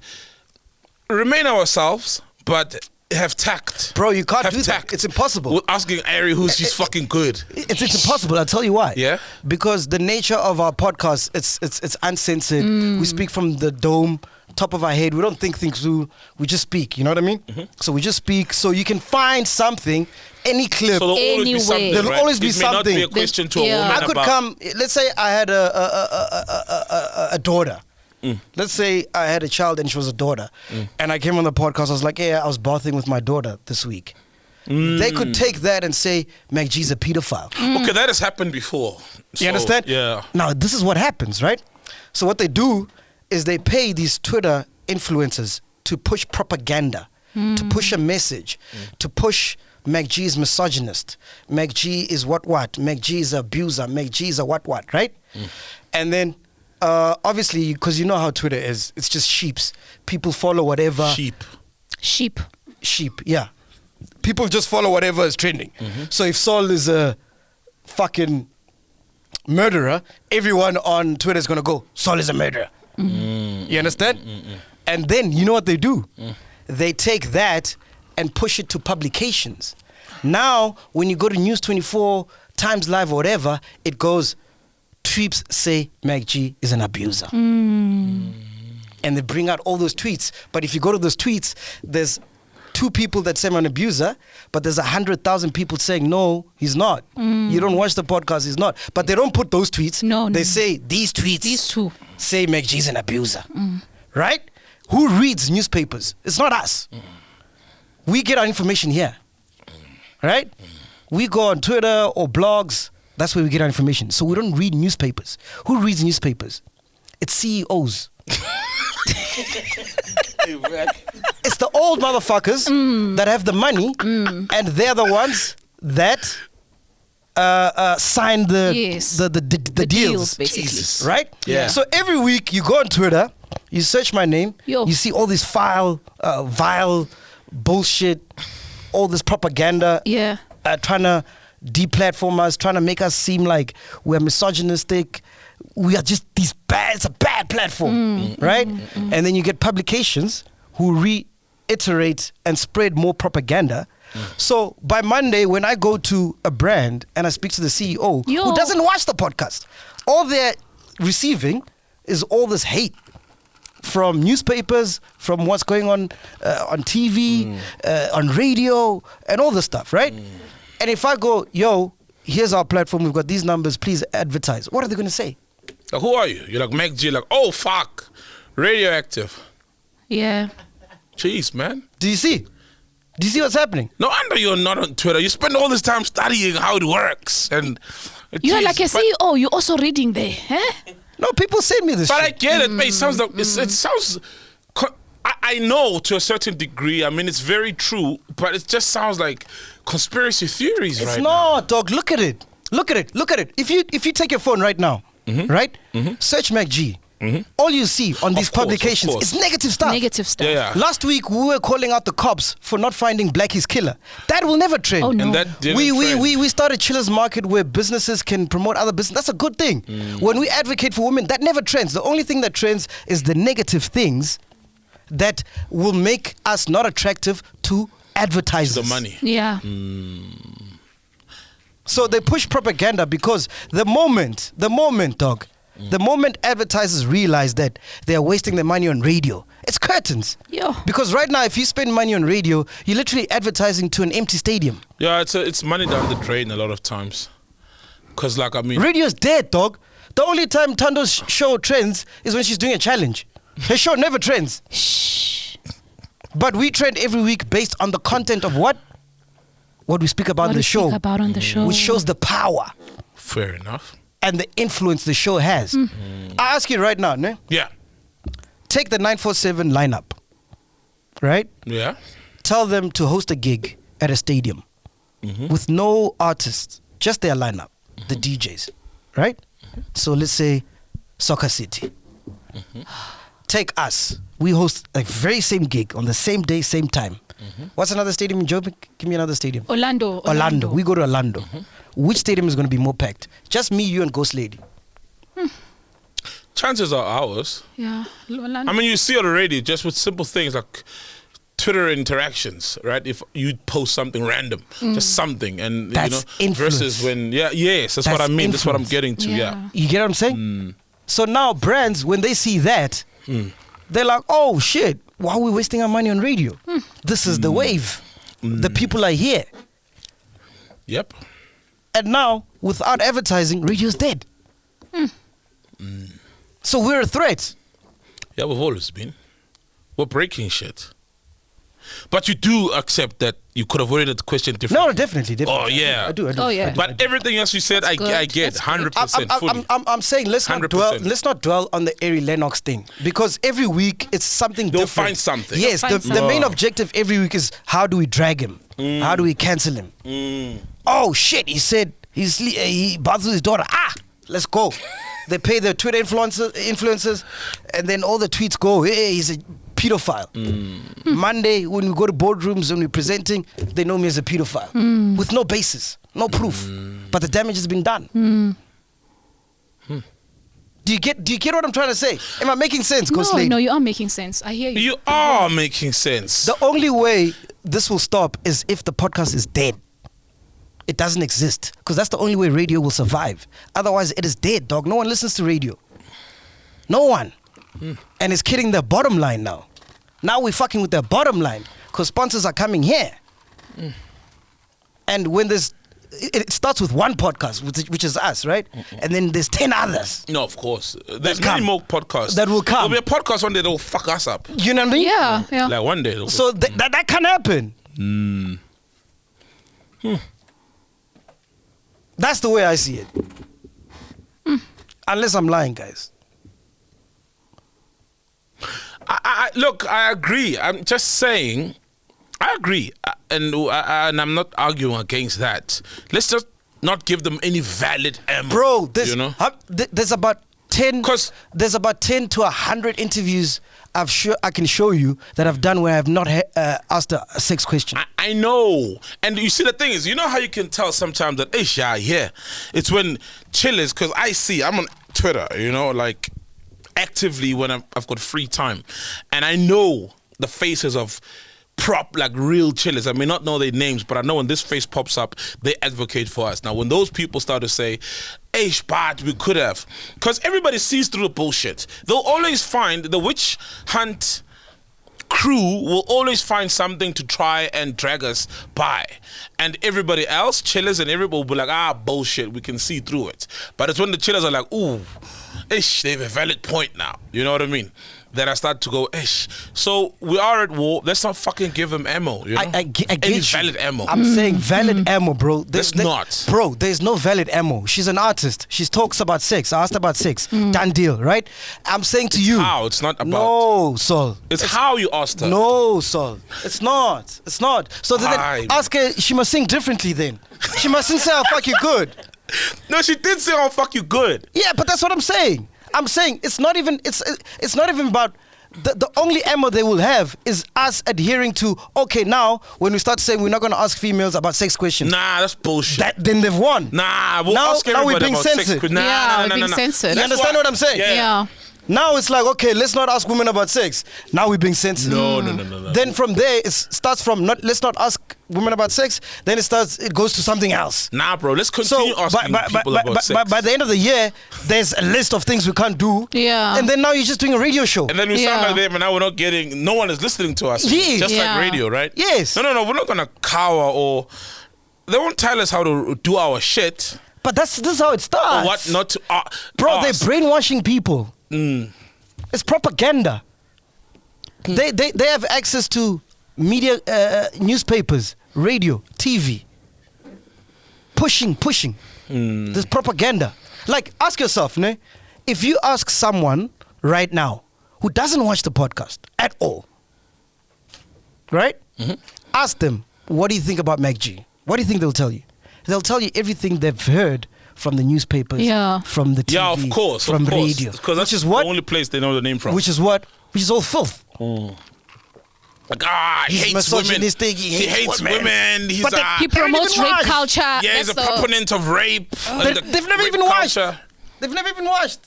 remain ourselves, but have tact. Bro, you can't have do tact. that. It's impossible. We're asking Ari who's she's fucking good. It's impossible. I'll tell you why. Yeah? Because the nature of our podcast, it's uncensored. We speak from the dome, top of our head. We don't think things through. We just speak. You know what I mean? So we just speak. So you can find something, any clip. So there'll always be something. There'll always be it may something. not be a question to a woman I could about. come. Let's say I had a daughter. Let's say I had a child and she was a daughter, and I came on the podcast. I was like, "Yeah, I was bathing with my daughter this week." They could take that and say, "MacG's a pedophile." Okay, that has happened before. You understand? Yeah. Now this is what happens, right? So what they do is they pay these Twitter influencers to push propaganda, to push a message, to push MacG is misogynist, MacG is what, MacG is an abuser, MacG is a what, right? And then obviously, because you know how Twitter is, it's just sheeps. People follow whatever. Sheep, yeah. People just follow whatever is trending. So if Saul is a fucking murderer, everyone on Twitter is going to go, Saul is a murderer. You understand? And then, you know what they do? They take that and push it to publications. Now, when you go to News 24, Times Live or whatever, it goes, tweets say MacG is an abuser. And they bring out all those tweets. But if you go to those tweets, there's 2 people that say I'm an abuser, but there's 100,000 people saying, no, he's not. You don't watch the podcast, he's not. But they don't put those tweets. They say these tweets say MacG's an abuser. Right? Who reads newspapers? It's not us. We get our information here. Right? We go on Twitter or blogs. That's where we get our information. So we don't read newspapers. Who reads newspapers? It's CEOs. It's the old motherfuckers that have the money, and they're the ones that sign the deals, basically. Jesus. right? Yeah. So every week you go on Twitter, you search my name, you see all this vile bullshit, all this propaganda, trying to deplatform us, trying to make us seem like we're misogynistic. We are just these bad. It's a bad platform, right? And then you get publications who reiterate and spread more propaganda. So by Monday, when I go to a brand and I speak to the CEO who doesn't watch the podcast, all they're receiving is all this hate from newspapers, from what's going on TV, on radio, and all this stuff, right? And if I go, yo, here's our platform, we've got these numbers, please advertise. What are they going to say? Like, who are you? You're like MacG, like, oh, fuck, radioactive. Yeah. Jeez, man. Do you see? Do you see what's happening? No wonder you're not on Twitter. You spend all this time studying how it works. And you're like a CEO, you're also reading there, huh? No, people send me this But shit. I get it, mate. It sounds like, it sounds... I know to a certain degree. I mean, it's very true, but it just sounds like conspiracy theories It's right not, now. dog. Look at it. Look at it. Look at it. If you take your phone right now, right? Search MacG. All you see on these publications is negative stuff. Negative stuff. Yeah. Last week we were calling out the cops for not finding Blackie's killer. That will never trend. Oh no. And that didn't We started Chillers Market where businesses can promote other business. That's a good thing. When we advocate for women, that never trends. The only thing that trends is the negative things that will make us not attractive to advertisers. The money. Yeah. So they push propaganda because the moment, dog, the moment advertisers realize that they're wasting their money on radio, it's curtains. Yo. Because right now, if you spend money on radio, you're literally advertising to an empty stadium. Yeah, it's money down the drain a lot of times. Because, like, I mean... Radio's dead, dog. The only time Tando's show trends is when she's doing a challenge. Her show never trends. Shh. But we trend every week based on the content of what we speak about in the show. Which shows the power. Fair enough. And the influence the show has. I ask you right now, ne? Yeah. Take the 947 lineup, right? Yeah. Tell them to host a gig at a stadium with no artists, just their lineup, the DJs, right? So let's say Soccer City. Take us. We host a very same gig on the same day, same time. What's another stadium in Joburg? Give me another stadium. Orlando. We go to Orlando. which stadium is going to be more packed? Just me, you, and Ghost Lady. Chances are ours. Yeah. I mean, you see it already just with simple things like Twitter interactions, right? If you post something random, just something, and That's influence. versus when, that's what I mean. That's what I'm getting to. Yeah. You get what I'm saying? So now brands, when they see that, they're like, oh shit, why are we wasting our money on radio? This is the wave. The people are here. Yep. And now, without advertising, radio's dead. So we're a threat. Yeah, we've always been. We're breaking shit. But you do accept that you could have worded the question differently. No, definitely. Oh, yeah. I do. Oh, yeah. But everything else you said, I get 100% fully. I'm saying let's not 100%. dwell on the Ari Lennox thing, because every week it's something They'll different. find something. Yes, They'll find the main objective every week is how do we drag him? How do we cancel him? Oh shit, he said he bothers his daughter. Let's go. They pay the Twitter influencers, and then all the tweets go, hey, he's a pedophile. Monday, when we go to boardrooms and we're presenting, they know me as a pedophile with no basis, no proof, but the damage has been done. Do you get what I'm trying to say? Am I making sense, Ghost Lady? No, you are making sense. I hear you. You are making sense. The only way this will stop is if the podcast is dead. It doesn't exist, because that's the only way radio will survive. Otherwise, it is dead, dog. No one listens to radio. No one. And it's killing their bottom line now. Now we're fucking with their bottom line, because sponsors are coming here. And when it starts with one podcast, which is us, right? And then there's 10 others. No, of course. There's many more podcasts. That will come. There'll be a podcast one day that will fuck us up. You know what I mean? Yeah. Like one day. So that can happen. That's the way I see it. Unless I'm lying, guys. Look, I agree. I'm just saying, I agree. And I'm not arguing against that. Let's just not give them any valid ammo. Bro, there's about 10 to 100 interviews I can show you that I've done where I've not asked a sex question. I know. And you see, the thing is, you know how you can tell sometimes that, hey, Shai, it's when chillers, because I'm on Twitter, like actively when I've got free time. And I know the faces of like real chillers. I may not know their names, but I know when this face pops up, they advocate for us. Now, when those people start to say, hey, but we could have, because everybody sees through the bullshit. They'll always find the witch hunt crew will always find something to try and drag us by. And everybody else, chillers and everybody will be like, bullshit, we can see through it. But it's when the chillers are like, ooh, ish, they have a valid point now. You know what I mean? Then I start to go, ish. So we are at war. Let's not fucking give them ammo. You know? I get any you. valid ammo. I'm saying valid ammo, bro. There's not. Bro, there's no valid ammo. She's an artist. She talks about sex. I asked about sex. Done deal, right? I'm saying to you. How? It's not about. No, Sol. It's how you asked her. No, Sol. It's not. It's not. So then ask her, she must sing differently then. She mustn't say, I'll fuck you good. No, she did say, I'll fuck you good. Yeah, but that's what I'm saying. I'm saying it's not even about the only ammo they will have is us adhering to, okay, now when we start saying we're not going to ask females about sex questions. Nah, that's bullshit. Then they've won. Nah, we'll ask everybody we're being about censored. sex questions. We're being censored. You understand what I'm saying? Yeah. Now it's like, okay, let's not ask women about sex. Now we're being censored. No. Then from there, it starts from let's not ask women about sex. Then it goes to something else. Nah, bro, let's continue asking people about sex. By the end of the year, there's a list of things we can't do. Yeah. And then now you're just doing a radio show. And then we sound like them, and now we're not getting, no one is listening to us. Yes. Just like radio, right? Yes. No, we're not going to cower or, they won't tell us how to do our shit. But this is how it starts. Or what not to Bro, ask. they're brainwashing people. It's propaganda. They have access to media, newspapers, radio, TV. Pushing. There's propaganda. Like, ask yourself, if you ask someone right now who doesn't watch the podcast at all, right? Ask them, what do you think about MacG? What do you think they'll tell you? They'll tell you everything they've heard from the newspapers, from the TV, of course, from radio. Because that's the only place they know the name from. Which is all filth. Like, he hates women. Misogynistic, he hates women. He's But He promotes rape culture. yeah, he's a proponent of rape. They've never even watched. They've never even watched.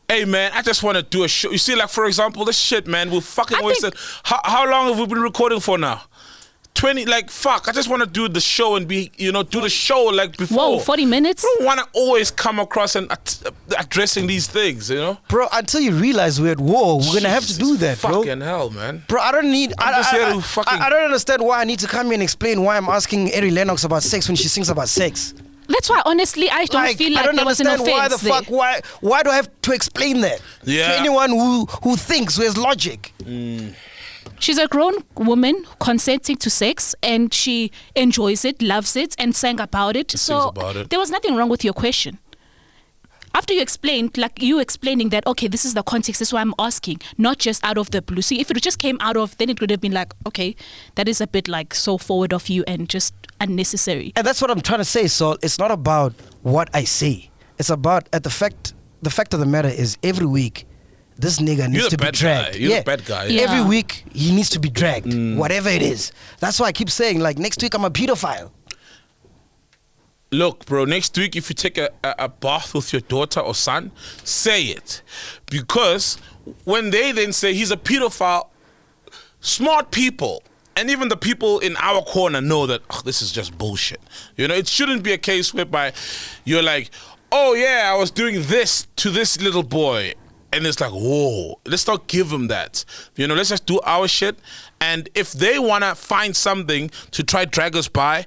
Hey man, I just want to do a show. You see, like for example, this shit, man, we fucking wasted. How long have we been recording for now? 20, like fuck. I just want to do the show and be, do the show like before. Whoa, 40 minutes? I don't want to always come across and addressing these things, Bro, until you realize we're at war, we're gonna have to do that, bro. Fucking hell, man. Bro, I don't need. I don't understand why I need to come here and explain why I'm asking Eddie Lennox about sex when she sings about sex. That's why, honestly, I don't feel like there was an offense. Why the fuck? Why do I have to explain that to anyone who thinks, who has logic? She's a grown woman consenting to sex, and she enjoys it, loves it, and sang about it. There was nothing wrong with your question. After you explained, like you explaining that, okay, this is the context, this is why I'm asking, not just out of the blue. See, if it just came out of, then it would have been like, okay, that is a bit like so forward of you and just unnecessary. And that's what I'm trying to say, Saul. It's not about what I say. It's about the fact of the matter is every week, this nigga needs to be dragged. You're the bad guy. Yeah. Every week, he needs to be dragged, whatever it is. That's why I keep saying, like, next week I'm a pedophile. Look, bro, next week if you take a bath with your daughter or son, say it. Because when they then say he's a pedophile, smart people, and even the people in our corner know that this is just bullshit. It shouldn't be a case whereby you're like, oh yeah, I was doing this to this little boy. And it's like, whoa, let's not give him that. Let's just do our shit. And if they want to find something to try drag us by,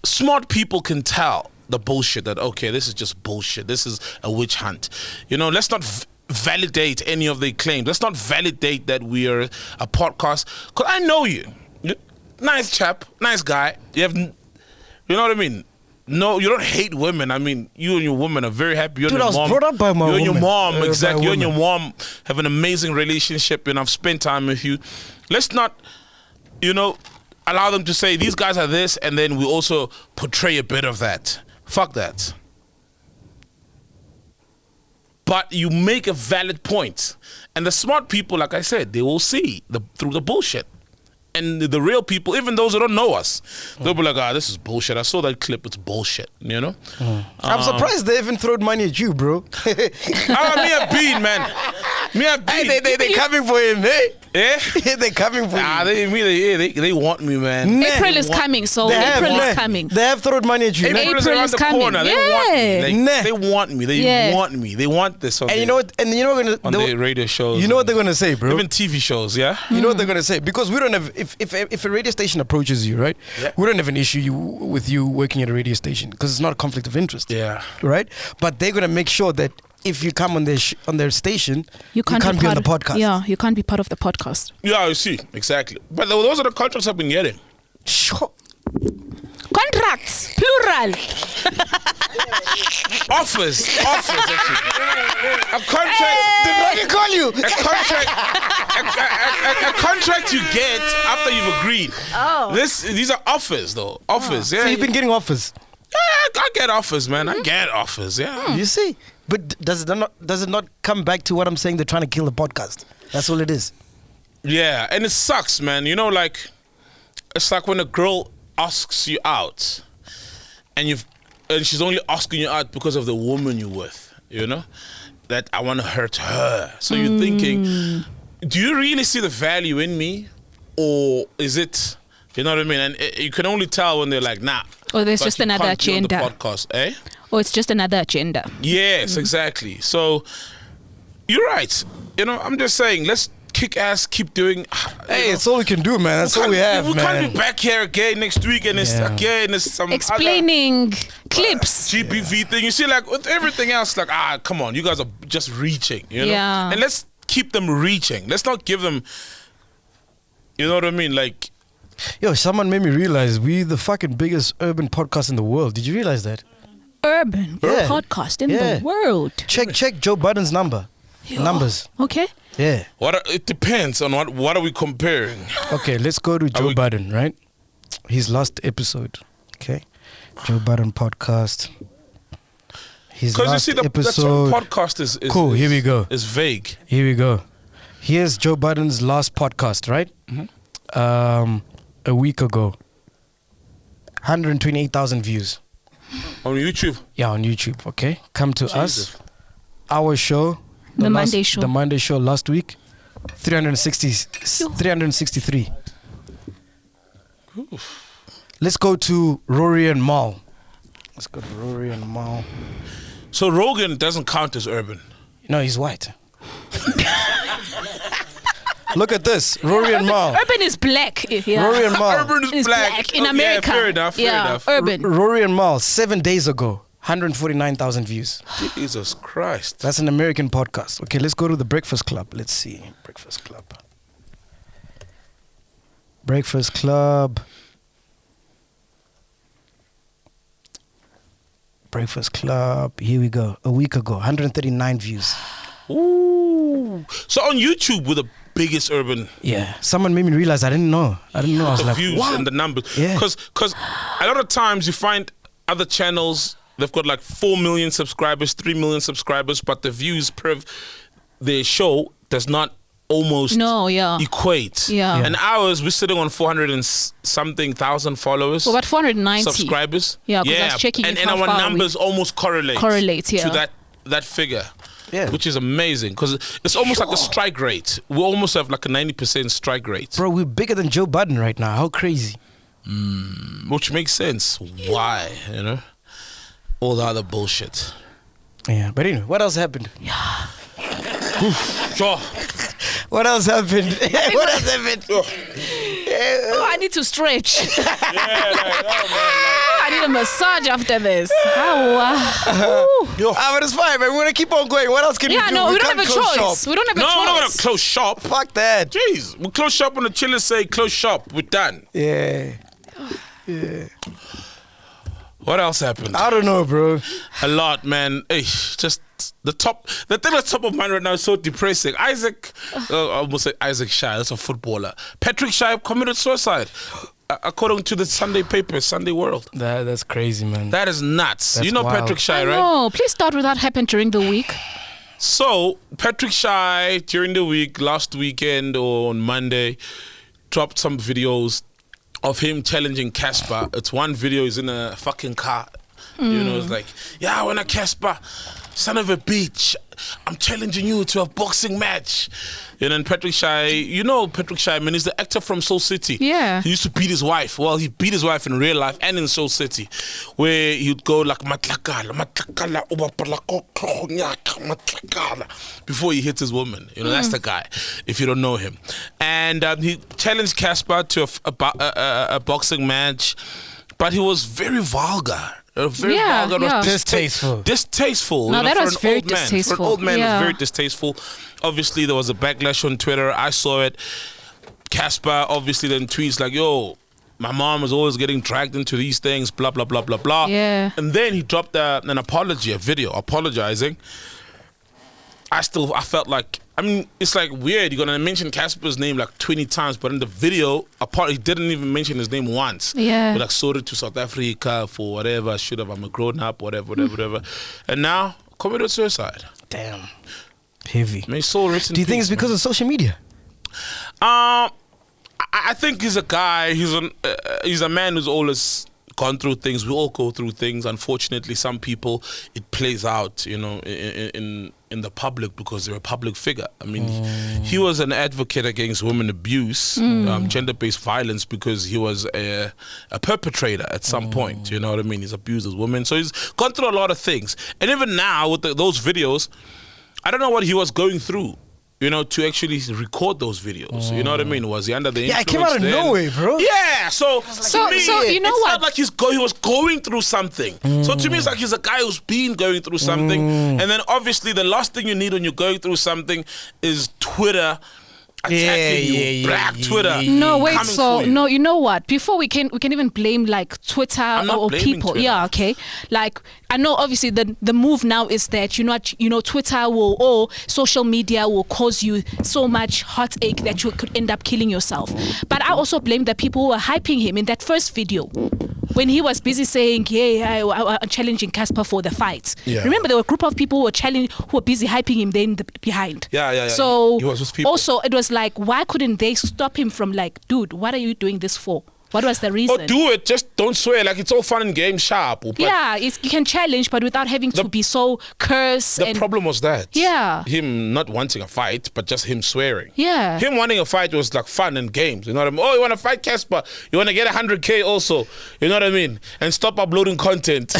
smart people can tell the bullshit that, okay, this is just bullshit. This is a witch hunt. Let's not validate any of their claims. Let's not validate that we are a podcast. Because I know you. Nice chap, nice guy. You know what I mean? No, you don't hate women. I mean, you and your woman are very happy. Dude, I was brought up by my woman. You and your mom, exactly. You and woman. your mom have an amazing relationship, and I've spent time with you. Let's not, allow them to say these guys are this, and then we also portray a bit of that. Fuck that. But you make a valid point, and the smart people, like I said, they will see through the bullshit. And the real people, even those who don't know us, they'll be like, this is bullshit. I saw that clip, it's bullshit, I'm surprised they even thrown money at you, bro. Me a bean, man. Me a bean. Hey, they coming for him, hey? Yeah? They coming for you. They want me, man. April is coming, so April is coming. They have thrown money at you. April is around the corner. They want me. They want me. They want this on the radio shows. You know what they're gonna say, bro? Even TV shows, yeah? You know what they're gonna say? Because we don't have, if a radio station approaches you, right? Yeah. We don't have an issue with you working at a radio station because it's not a conflict of interest. Yeah. Right? But they're gonna make sure that if you come on their station, you can't be on the podcast. Yeah, you can't be part of the podcast. Yeah, you see, exactly. But those are the contracts I've been getting. Sure. Contracts, plural. Offers, actually. A contract. Did I call you? A contract you get after you've agreed. Oh. These are offers, though. Offers, yeah. So you've been getting offers. Yeah, I get offers, man. I get offers, yeah. You see? But does it not come back to what I'm saying? They're trying to kill the podcast. That's all it is. Yeah, and it sucks, man. It's like when a girl asks you out, and she's only asking you out because of the woman you're with. That I want to hurt her. So you're thinking, do you really see the value in me, or is it? You know what I mean? And you can only tell when they're like, nah. Or there's just another agenda. On the podcast, eh? Or it's just another agenda. Yes, exactly. So you're right. I'm just saying, let's kick ass, keep doing. Hey, it's all we can do, man. That's all we have, man. We can't be back here again next week, and it's some explaining clips, GBV thing. You see, like with everything else, like come on, you guys are just reaching, Yeah. And let's keep them reaching. Let's not give them. You know what I mean, like. Yo, someone made me realize we the fucking biggest urban podcast in the world. Did you realize that? Urban podcast in the world. Check Joe Biden's numbers. Okay. Yeah. It depends on what are we comparing. Okay, let's go to Joe Biden, right? His last episode. Okay. Joe Biden podcast. His last episode. Because you see, the term podcast is cool. Here we go. It's vague. Here we go. Here's Joe Biden's last podcast, right? A week ago. 128,000 views. On YouTube? Yeah, on YouTube, okay? Come to us. Our show. The Monday show. The Monday show last week. 363. Oof. Let's go to Rory and Mal. Let's go to Rory and Mal. So Rogan doesn't count as urban. No, he's white. Look at this, Rory and Mal. Urban is black. Yeah. Rory and Mal. Urban is black. in America. Yeah, fair enough. Urban. Rory and Mal, 7 days ago, 149,000 views. Jesus Christ. That's an American podcast. Okay, let's go to the Breakfast Club. Let's see. Breakfast Club. Breakfast Club. Breakfast Club. Here we go. A week ago, 139 views. Ooh. So on YouTube with the biggest urban. Yeah. Someone made me realize I didn't know. I was the like, views what? and the numbers. Yeah. Because a lot of times you find other channels, they've got like 4 million subscribers, 3 million subscribers, but the views per their show does not almost equate. Yeah. And ours, we're sitting on 400 and something thousand followers. Well, about 490 subscribers. Yeah, because I was checking and our numbers almost correlate to that figure. Yeah. Which is amazing because it's almost like a strike rate. We almost have like a 90% strike rate. Bro, we're bigger than Joe Biden right now. How crazy. Which makes sense. Why? You know? All the other bullshit. Yeah, but anyway, what else happened? Sure. What else happened? What else happened? Oh, I need to stretch. I need a massage after this. But it's fine, man. We're gonna keep on going. What else can we do? No, we don't have a choice. Shop. We don't have a choice. No, we're not gonna close shop. Fuck that. Jeez, we close shop when the chillers say close shop. We're done. Yeah. What else happened? I don't know, bro. A lot, man. Hey, just the thing that's top of mind right now is so depressing. I almost say Isaac Shai, that's a footballer. Patrick Shai committed suicide, according to the Sunday paper, Sunday World. That's crazy, man. That is nuts. That's you know wild. Patrick Shai, right? No, please start with what happened during the week. So, Patrick Shai, during the week, last weekend or on Monday, dropped some videos of him challenging Casper. It's one video, he's in a fucking car. You know, it's like, yeah, when a Casper, son of a bitch, I'm challenging you to a boxing match. And then Patrick Shai, you know Patrick Shai, man, he's the actor from Soul City. Yeah. He used to beat his wife. Well, he beat his wife in real life and in Soul City, where he'd go like, before he hits his woman. You know, that's the guy, if you don't know him. And he challenged Casper to a boxing match, but he was very vulgar. Vulgar, distasteful. No, that was very distasteful. For an old man, it was very distasteful. Obviously, there was a backlash on Twitter. I saw it. Casper obviously then tweets like, yo, my mom is always getting dragged into these things, blah, blah, blah, blah, blah. Yeah. And then he dropped an apology, a video apologizing. I felt like, I mean, it's like weird. You're going to mention Casper's name like 20 times, but in the video, he didn't even mention his name once. Yeah. Like, sorry to South Africa for whatever, I'm a grown up, whatever. And now, committed suicide. Damn. Heavy. May soul rest in Do you think peace, it's because of social media? I think he's a guy, he's a man who's always gone through things. We all go through things. Unfortunately, some people, it plays out, you know, in the public because they're a public figure. I mean, he was an advocate against women abuse, gender-based violence, because he was a perpetrator at some point. You know what I mean? He's abused as women. So he's gone through a lot of things. And even now, with those videos, I don't know what he was going through, you know, to actually record those videos. You know what I mean? Was he under the influence? Yeah, it came out of nowhere, bro. Yeah, so to me, you know it what? felt like he was going through something. So to me, it's like he's a guy who's been going through something. And then obviously the last thing you need when you're going through something is Twitter attacking you. Black Twitter. No, wait, coming so for you. no, you know what? Before we can even blame like Twitter not or blaming people. Twitter. Yeah, okay. Like I know obviously the move now is that Twitter will or social media will cause you so much heartache that you could end up killing yourself. But I also blame the people who were hyping him in that first video when he was busy saying, I'm challenging Casper for the fight. Yeah. Remember, there were a group of people who were busy hyping him then behind. Yeah. So he was with people. Also, it was like, why couldn't they stop him from like, dude, what are you doing this for? What was the reason? Or do it, just don't swear. Like, it's all fun and games, sharp. Yeah, you can challenge, but without having to be so curse. The problem was that. Yeah. Him not wanting a fight, but just him swearing. Yeah. Him wanting a fight was like fun and games. You know what I mean? Oh, you want to fight Casper? You want to get 100K also? You know what I mean? And stop uploading content.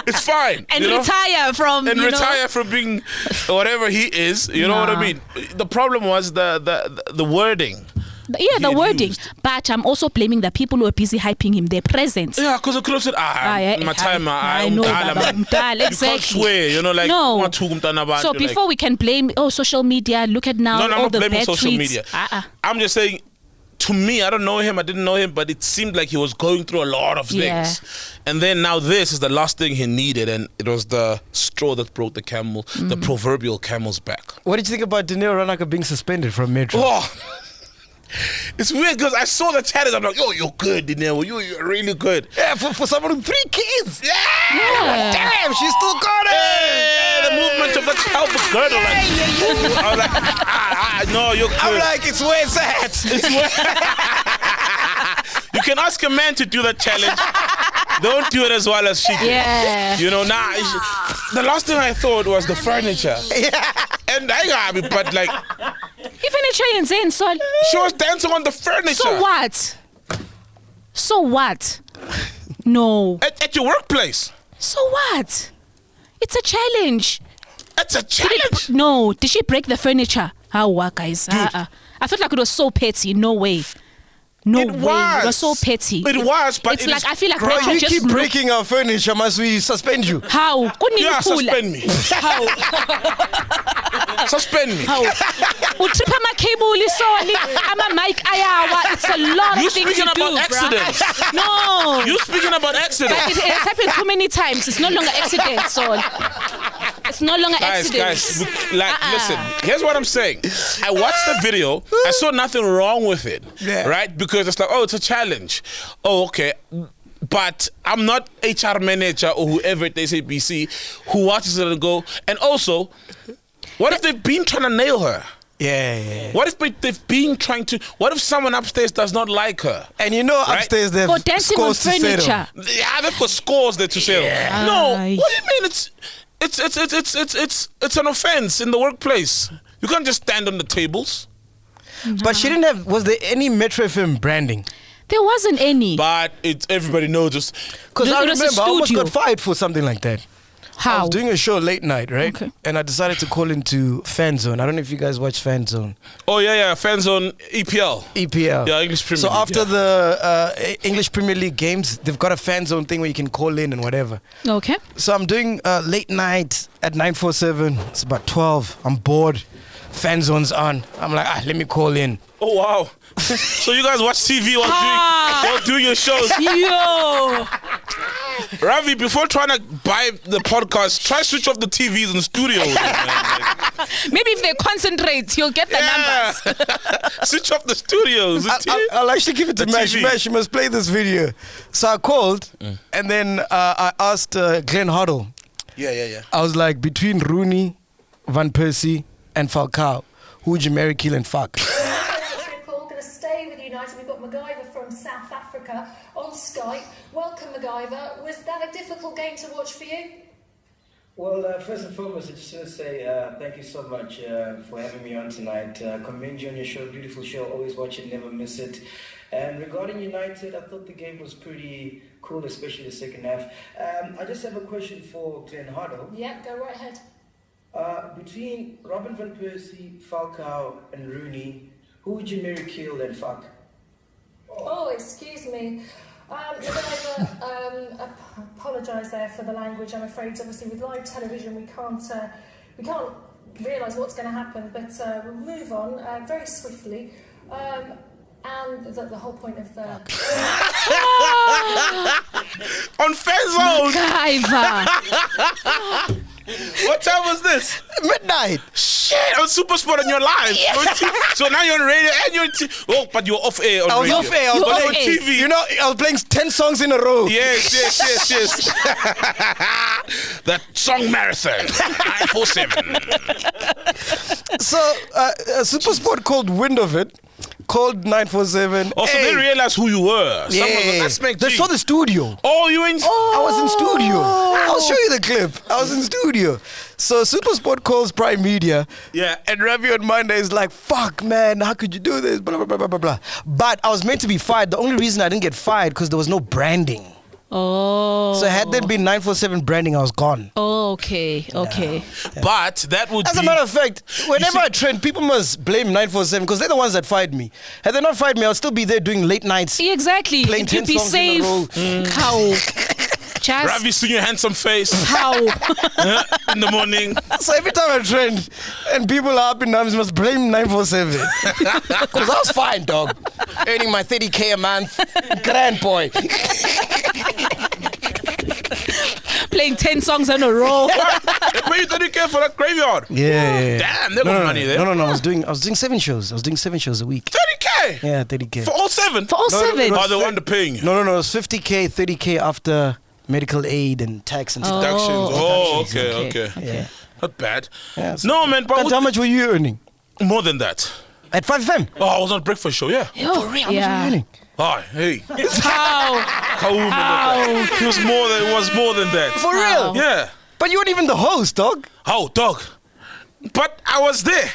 It's fine. And retire from. And retire from being whatever he is. You know what I mean? The problem was the wording. Yeah, the wording. Used. But I'm also blaming the people who are busy hyping him, their presence. Yeah, because the club said, my time, I know, exactly. You can't swear, like, no. So before we can blame, social media, look at now, all I'm the not blaming bad social tweets. Media. I'm just saying, to me, I don't know him, I didn't know him, but it seemed like he was going through a lot of things. Yeah. And then now this is the last thing he needed, and it was the straw that broke the camel, the proverbial camel's back. What did you think about Dineo Ranaka being suspended from Metro? Oh. It's weird because I saw the challenge. I'm like, yo, you're good, Dineo. You're really good. Yeah, for someone with 3 kids. Yeah. Damn, she's still got it. Yeah, the movement of the pelvic girdle. I was like, no, you're good. I'm like, it's where it's at. You can ask a man to do that challenge. Don't do it as well as she did. Yeah. The last thing I thought was the furniture. Yeah. And I got it, but like... She was dancing on the furniture. So what? No. At your workplace. So what? It's a challenge. It's a challenge? No. Did she break the furniture? How, guys? I felt like it was so petty. No way. No way. It was so petty. It was, but it's like I feel like bro, you keep breaking our furniture. Must we suspend you? How? Yeah, suspend me. How? Suspend me. How? Utripa my cable, I'm a mic ayawa. It's a lot of things to do. You speaking about accidents? No. You speaking about accidents? It has happened too many times. It's no longer accidents, son. It's no longer accidents. Guys, listen. Here's what I'm saying. I watched the video. I saw nothing wrong with it. Yeah. Right? Because it's like, it's a challenge. Oh, okay. But I'm not HR manager or whoever at SABC who watches it and go. And also, what if they've been trying to nail her? Yeah. What if they've been trying to? What if someone upstairs does not like her? And upstairs they've scores to settle. Yeah, they've got scores there to settle. Yeah. No, what do you mean? It's an offense in the workplace. You can't just stand on the tables. But she didn't have. Was there any Metro FM branding? There wasn't any. But everybody knows just because I remember I almost got fired for something like that. How? I was doing a show late night, right? Okay. And I decided to call into Fanzone. I don't know if you guys watch Fanzone. Oh yeah, Fanzone EPL. Yeah, English Premier League. So after the English Premier League games, they've got a Fanzone thing where you can call in and whatever. Okay. So I'm doing late night at 947. It's about 12. I'm bored. Fanzone's on. I'm like, let me call in. Oh wow. So you guys watch TV while doing your shows? Yo. Ravi, before trying to buy the podcast, try switch off the TVs in the studio. Maybe if they concentrate, you'll get the numbers. Switch off the studios. I'll actually give it to Mash. Mash, you must play this video. So I called, and then I asked Glenn Hoddle. Yeah. I was like, between Rooney, Van Persie, and Falcao, who would you marry, kill, and fuck? Going to stay with United. We've got MacGyver from South Africa on Skype. Welcome, MacGyver. Was that a difficult game to watch for you? Well, first and foremost, I just want to say thank you so much for having me on tonight. Commend you on your show, beautiful show. Always watch it, never miss it. And regarding United, I thought the game was pretty cool, especially the second half. I just have a question for Glenn Hoddle. Yeah, go right ahead. Between Robin van Persie, Falcao, and Rooney, who would you marry, kill, and fuck? Oh, excuse me. Apologise there for the language. I'm afraid, obviously, with live television, we can't realise what's going to happen. But we'll move on very swiftly. And the whole point of on on Fanzone. MacGyver. What time was this? Midnight. Shit, on Super Sport on your live. So now you're on radio and you're oh, but you're off air on I was radio. off air. I was But playing on TV. You know, I was playing 10 songs in a row. Yes. That song marathon. 947. So, a Super Sport called Wind of It, called 947. Oh, so they realized who you were. That's MacG. They saw the studio. Oh, you in? I was in studio. I'll show you the clip. I was in studio. So Super Sport calls Prime Media. Yeah. And Ravi on Monday is like, fuck, man, how could you do this? Blah, blah, blah, blah, blah, blah. But I was meant to be fired. The only reason I didn't get fired because there was no branding. Oh. So had there been 947 branding, I was gone. Oh, okay. But that would As a matter of fact, whenever I trend, people must blame 947 because they're the ones that fired me. Had they not fired me, I'll still be there doing late nights. Exactly. Playing 10 You'd be songs in a row. safe. How? Just Ravi seeing your handsome face how? in the morning. So every time I trend and people are up in arms, must blame 947. Because I was fine, dog. Earning my 30K a month. Grand boy. Playing 10 songs in a row. They pay you 30K for that graveyard. Yeah. Damn, they got money there. No. I was doing 7 shows. I was doing 7 shows a week. 30K? Yeah, 30K. For all 7? For all 7. Oh, the one they're paying you. No. It was 50K, 30K after medical aid and tax and stuff. Deductions. Oh, Deductions, okay. Yeah. Not bad. Yeah, so- No, man, But but how much were you earning? more than that. At 5 FM? Oh, I was on breakfast show, yeah. For real? How much were you Yeah. earning? Hi, hey. How? How woman that? It was more than that. For real? Yeah. But you weren't even the host, dog. Oh, dog. But I was there.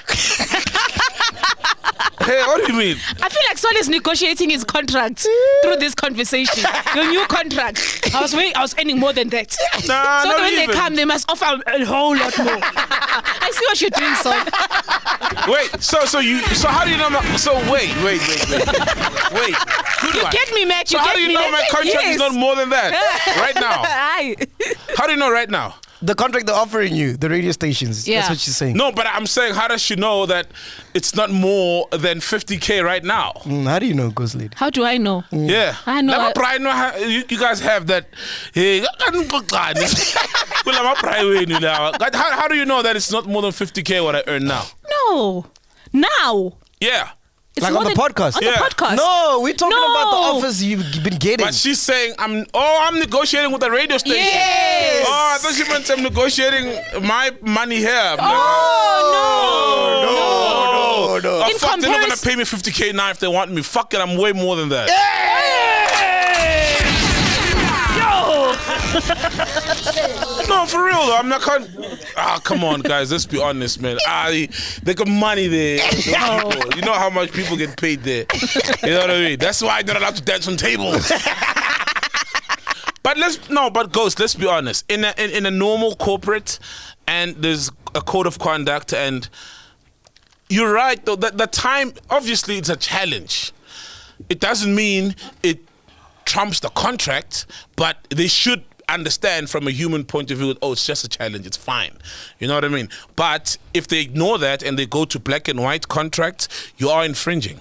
Hey, what do you mean? I feel like Sol is negotiating his contract through this conversation. Your new contract. I was earning more than that. Nah, So not when even. they come, they must offer a whole lot more. I see what you're doing, Sol. Wait, so how do you know wait. You get me, Matt. So You how get do you me. know my contract is Yes. not more than that right now? Aye. How do you know right now? The contract they're offering you, the radio stations. Yeah. That's what she's saying. No, but I'm saying, how does she know that it's not more than 50K right now? How do you know, Ghost Lady? How do I know? Yeah. I know. Never try, know how, you guys have that. Hey, how do you know that it's not more than 50K what I earn now? No. Now. Yeah. It's Like more on the than- podcast? On Yeah. the podcast. No, we're talking about the No. offers you've been getting. But she's saying, I'm negotiating with the radio station. Yes. Oh, I thought she meant I'm negotiating my money here. I'm like, Oh, no. oh, In fuck, they're not going to comparison- pay me 50K now if they want me. Fuck it, I'm way more than that. No, for real though. I'm not can't. Come on, guys. Let's be honest, man. They got money there. You know how much people get paid there. You know what I mean? That's why they're not allowed to dance on tables. But Ghost, let's be honest. In a normal corporate, and there's a code of conduct, and you're right though. That the time, obviously, it's a challenge. It doesn't mean it trumps the contract, but they should understand from a human point of view, oh, it's just a challenge, it's fine. You know what I mean? But if they ignore that and they go to black and white contracts, you are infringing.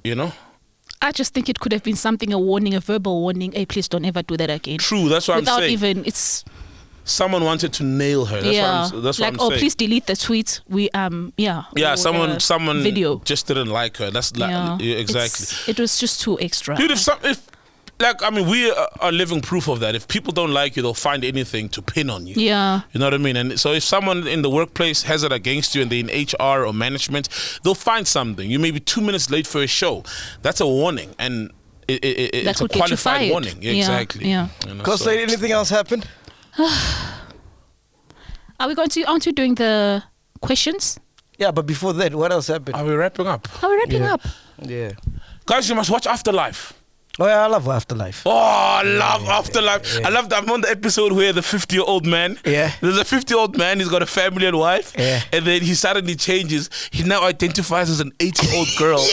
You know? I just think it could have been something, a warning, a verbal warning. Hey, please don't ever do that again. True, that's what Without I'm saying. even, it's... Someone wanted to nail her. That's like, what I'm saying. please delete the tweet. Yeah, or, someone video. just didn't like her. That's exactly. It was just too extra. Dude, we are living proof of that. If people don't like you, they'll find anything to pin on you. Yeah. You know what I mean? And so if someone in the workplace has it against you and they're in HR or management, they'll find something. You may be 2 minutes late for a show. That's a warning. And it's a qualified warning. Yeah, exactly. Yeah. You know, Ghost Lady, anything else happened? Are we aren't we doing the questions? Yeah, but before that, what else happened? Are we wrapping up? Are we wrapping up? Yeah. Guys, you must watch Afterlife. Oh, yeah, I love Afterlife. Oh, I love Afterlife. I love that. I'm on the episode where the 50-year-old man. Yeah. There's a 50-year-old man. He's got a family and wife. Yeah. And then he suddenly changes. He now identifies as an 80-year-old girl.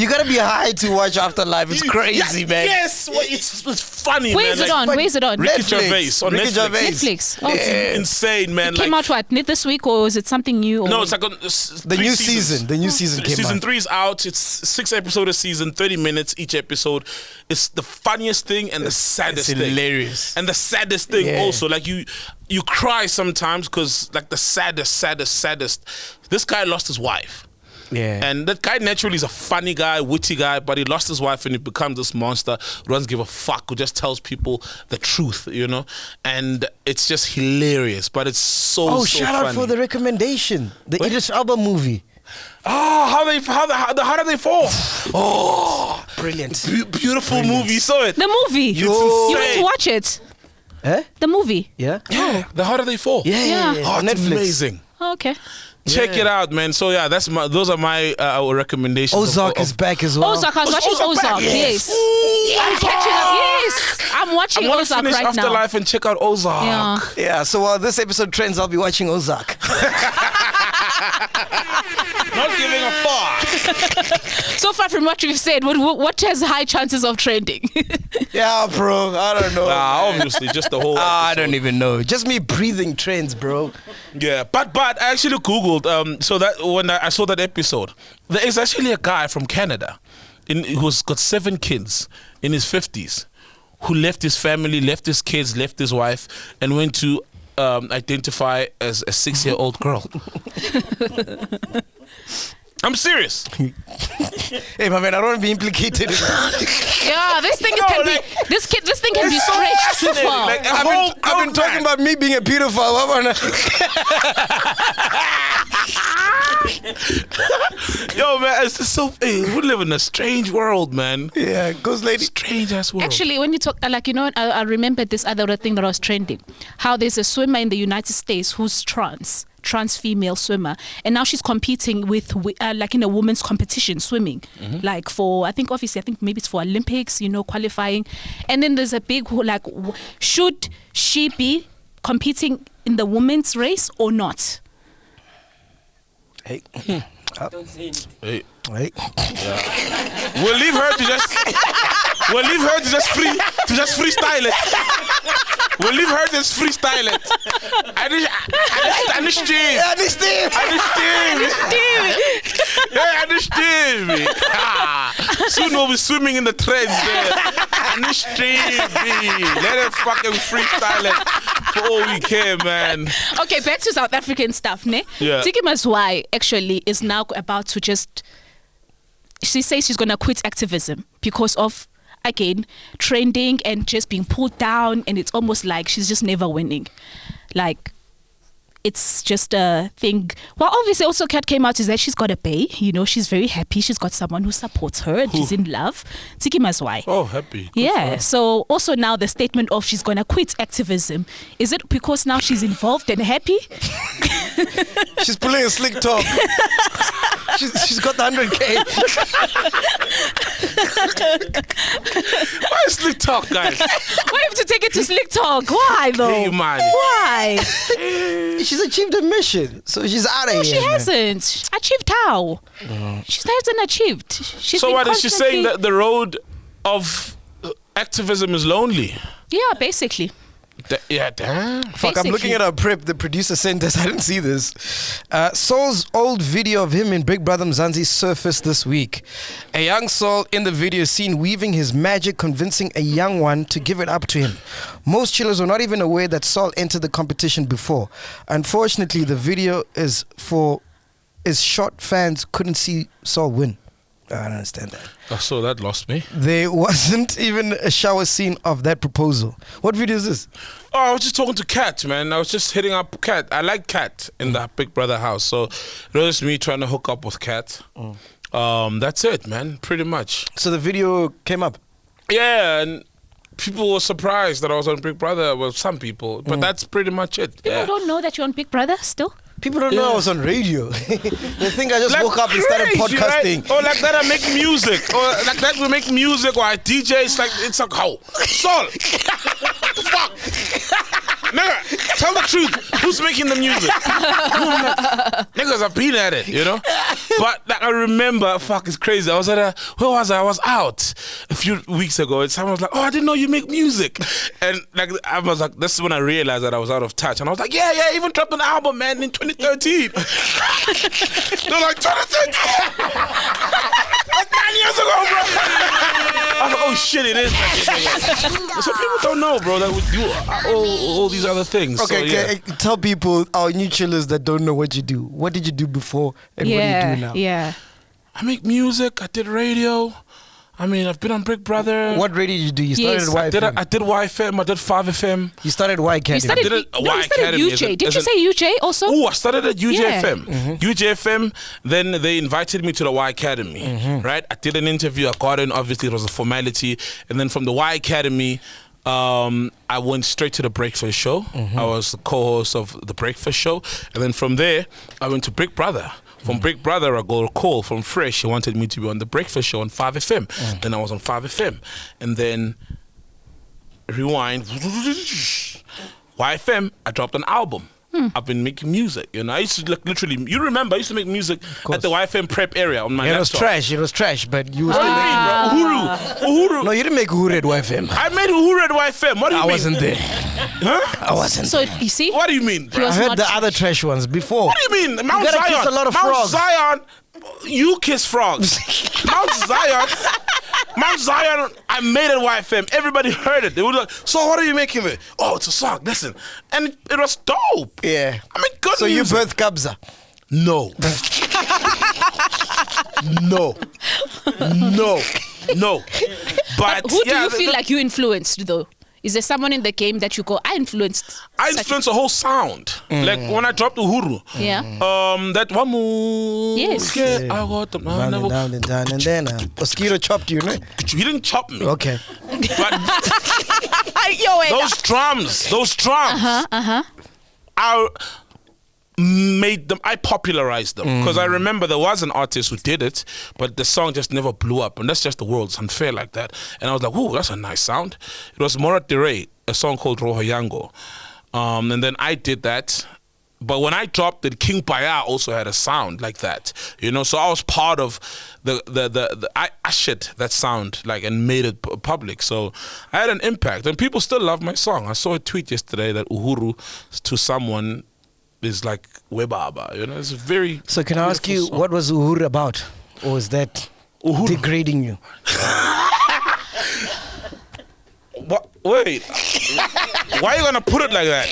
You gotta be high to watch Afterlife. It's crazy, man. Yes, well, it's funny, Where man. is it on? Where is it on? Ricky Gervais on Ricky Netflix. Gervais. Netflix. Oh, Yeah. Insane, man. It came out what? This week, or is it something new? Or? No, it's like The new season. The new season came Season out. 3 is out. It's 6 episodes a season, 30 minutes each episode. It's the funniest thing and the saddest It's thing. hilarious. And the saddest thing Yeah. also, like you cry sometimes because like the saddest. This guy lost his wife. Yeah. And that guy naturally is a funny guy, witty guy, but he lost his wife and he becomes this monster who doesn't give a fuck, who just tells people the truth, you know? And it's just hilarious, but it's so Shout out funny. for the recommendation. The What? Idris Elba movie. Oh, how did they fall? Oh, Brilliant. beautiful movie. You saw it? The movie. It's You went insane. to watch it. Eh? The movie. Yeah? Yeah, the How Did They Fall? Yeah. Oh, On it's Netflix. amazing. Oh, okay. Check it out, man. So yeah, those are my recommendations. Ozark is back as well. Ozark. I was watching Ozark back? Ozark. Yes. I'm catching up. Yes. I'm watching I'm gonna Ozark finish right now. Afterlife and check out Ozark. Yeah. Yeah, so while this episode trends, I'll be watching Ozark. Not giving a fuck. So far from what you've said, what has high chances of trending? Yeah, bro. I don't know. Obviously, just the whole. I episode. don't even know. Just me breathing trends, bro. Yeah, but I actually googled. So that when I saw that episode, there is actually a guy from Canada, who's got 7 kids in his 50s, who left his family, left his kids, left his wife, and went to identify as a 6-year-old girl. I'm serious. Hey, my man, I don't want to be implicated. Yeah, this thing can be this thing can be It's so stretched too fascinating. far. Like, I've been talking about me being a pedophile. Yo, man, it's just so. Hey, we live in a strange world, man. Yeah, ghost lady. Strange ass world. Actually, when you talk, I remember this other thing that was trending. How there's a swimmer in the United States who's trans female swimmer, and now she's competing with like in a women's competition swimming, like for I think maybe it's for Olympics, qualifying. And then there's a big like, should she be competing in the women's race or not? Hey. Don't say anything. Hey. Hey. We'll leave her to just freestyle it. We'll leave her to just freestyle it. I understand me. Soon we'll be swimming in the trends there. Let her fucking freestyle it for all we care, man. Okay, back to South African stuff, ne? Yeah. Tiki Mazwai actually is now about to she says she's gonna quit activism because of, again, trending and just being pulled down, and it's almost like she's just never winning. Like, it's just a thing. Well, obviously also Kat came out is that she's got a bae, she's very happy. She's got someone who supports her and she's in love. Tiki Mazwai. Oh, happy. Good for Yeah, her. so also now the statement of she's gonna quit activism, is it because now she's involved and happy? She's pulling a slick talk. She's got the 100K. Why is slick talk, guys? Why have to take it to slick talk? Why though? Hey, man. Why? She's achieved a mission, so she's out of No, here. she man. hasn't. Achieved how? She hasn't achieved. She's So been what is she saying, constantly- that the road of activism is lonely? Yeah, basically. Yeah, damn. Fuck, I'm looking at our prep. The producer sent us. I didn't see this. Saul's old video of him in Big Brother Mzansi surfaced this week. A young Saul in the video is seen weaving his magic, convincing a young one to give it up to him. Most chillers were not even aware that Saul entered the competition before. Unfortunately, the video is short. Fans couldn't see Saul win. I don't understand that. Oh, so that lost me. There wasn't even a shower scene of that proposal. What video is this? Oh, I was just talking to Kat, man. I was just hitting up Kat. I like Kat in the Big Brother house. So it was me trying to hook up with Kat. That's it, man. Pretty much. So the video came up. Yeah, and people were surprised that I was on Big Brother. Well, some people. But that's pretty much it. People Yeah. don't know that you're on Big Brother still. People don't know I was on radio. They think I just woke up and started crazy, podcasting. Right? Or like that I make music. Or like that we make music or I DJ. It's like how? Saul. What the fuck? nigga, tell the truth. Who's making the music? Niggas, I've been at it, you know? But like, I remember, fuck, it's crazy. I was at where was I? I was out a few weeks ago and someone was like, oh, I didn't know you make music. And like, I was like, this is when I realized that I was out of touch. And I was like, yeah, even dropped an album, man, in 2013. They're like, 2013? Like 9 years ago, bro. I was like, oh shit, it is. So people don't know, bro, that we do all these other things. Okay, so, yeah. tell people, our new chillers that don't know what you do. What did you do before and what do you do now? Yeah. I make music. I did radio. I mean, I've been on Big Brother. What radio did you do? You started at YFM. I did YFM. I did 5FM. You started Y Academy. You started at UJ. Did you say UJ also? Oh, I started at UJFM. Yeah. UJFM. Then they invited me to the Y Academy. Right? I did an interview. I got in. Obviously, it was a formality. And then from the Y Academy, I went straight to the Breakfast Show. I was the co-host of the Breakfast Show. And then from there, I went to Big Brother. From Big Brother, I got a call from Fresh. He wanted me to be on the Breakfast Show on 5FM. Then I was on 5FM. And then, rewind, YFM, I dropped an album. I've been making music, you know. I used to literally, you remember, I used to make music at the YFM prep area on my laptop. It was trash, but you were still Uhuru. No, you didn't make Uhuru at YFM. I made Uhuru at YFM. What do you mean? I wasn't there. Huh? I wasn't So, there. you see? What do you mean, bro? I heard the other trash ones before. What do you mean? Mount gotta Zion. kiss a lot of Mount frogs. Zion, you kiss frogs. Mount Zion, I made it YFM. Everybody heard it. They were like, so what are you making it? Oh, it's a song. Listen. And it was dope. Yeah. I mean, good So music. you birthed Kabza? No. No. But Who do you feel like you influenced though? Is there someone in the game that you go, I influenced? I influenced the whole sound. Like when I dropped Uhuru. Yeah. That one move. Yes. I got them. Down and then Mosquito chopped you, no? He didn't chop me. Okay. But those drums. I made them. I popularized them because I remember there was an artist who did it, but the song just never blew up, and that's just the world. It's unfair like that. And I was like, "Ooh, that's a nice sound." It was Morat DeRay, a song called Roho Yango, and then I did that. But when I dropped it, King Paya also had a sound like that, you know. So I was part of I ushered that sound like and made it public. So I had an impact, and people still love my song. I saw a tweet yesterday that Uhuru to someone is like Webaba, you know. It's very. So can I ask you, song. what was Uhuru about? Or is that degrading you? What? Wait. Why are you gonna put it like that?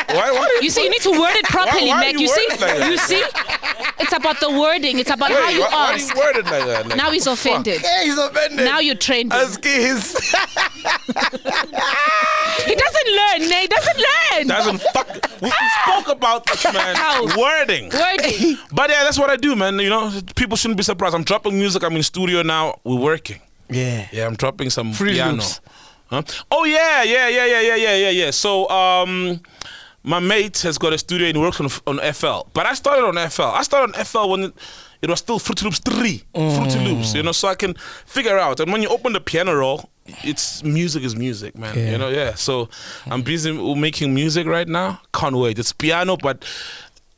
Why You see, you need to word it properly, why Mac. you You see? word it like that? You see? It's about the wording. It's about how you why do you ask. word it like that? Like, Now he's offended. Yeah, he's offended. Now you're trained. Ask his. He doesn't learn, Nate. Doesn't learn. Doesn't fuck. We spoke about this, man. How? Wording. Wording. But yeah, that's what I do, man. You know, people shouldn't be surprised. I'm dropping music. I'm in studio now. We're working. Yeah. Yeah, I'm dropping some Free piano. loops. Huh? Oh yeah. So my mate has got a studio and he works on FL. But I started on FL. I started on FL when it was still Fruity Loops 3. Fruity Loops, you know, so I can figure out. And when you open the piano roll, it's music is music, man. Yeah. You know, yeah. So I'm busy making music right now. Can't wait. It's piano, but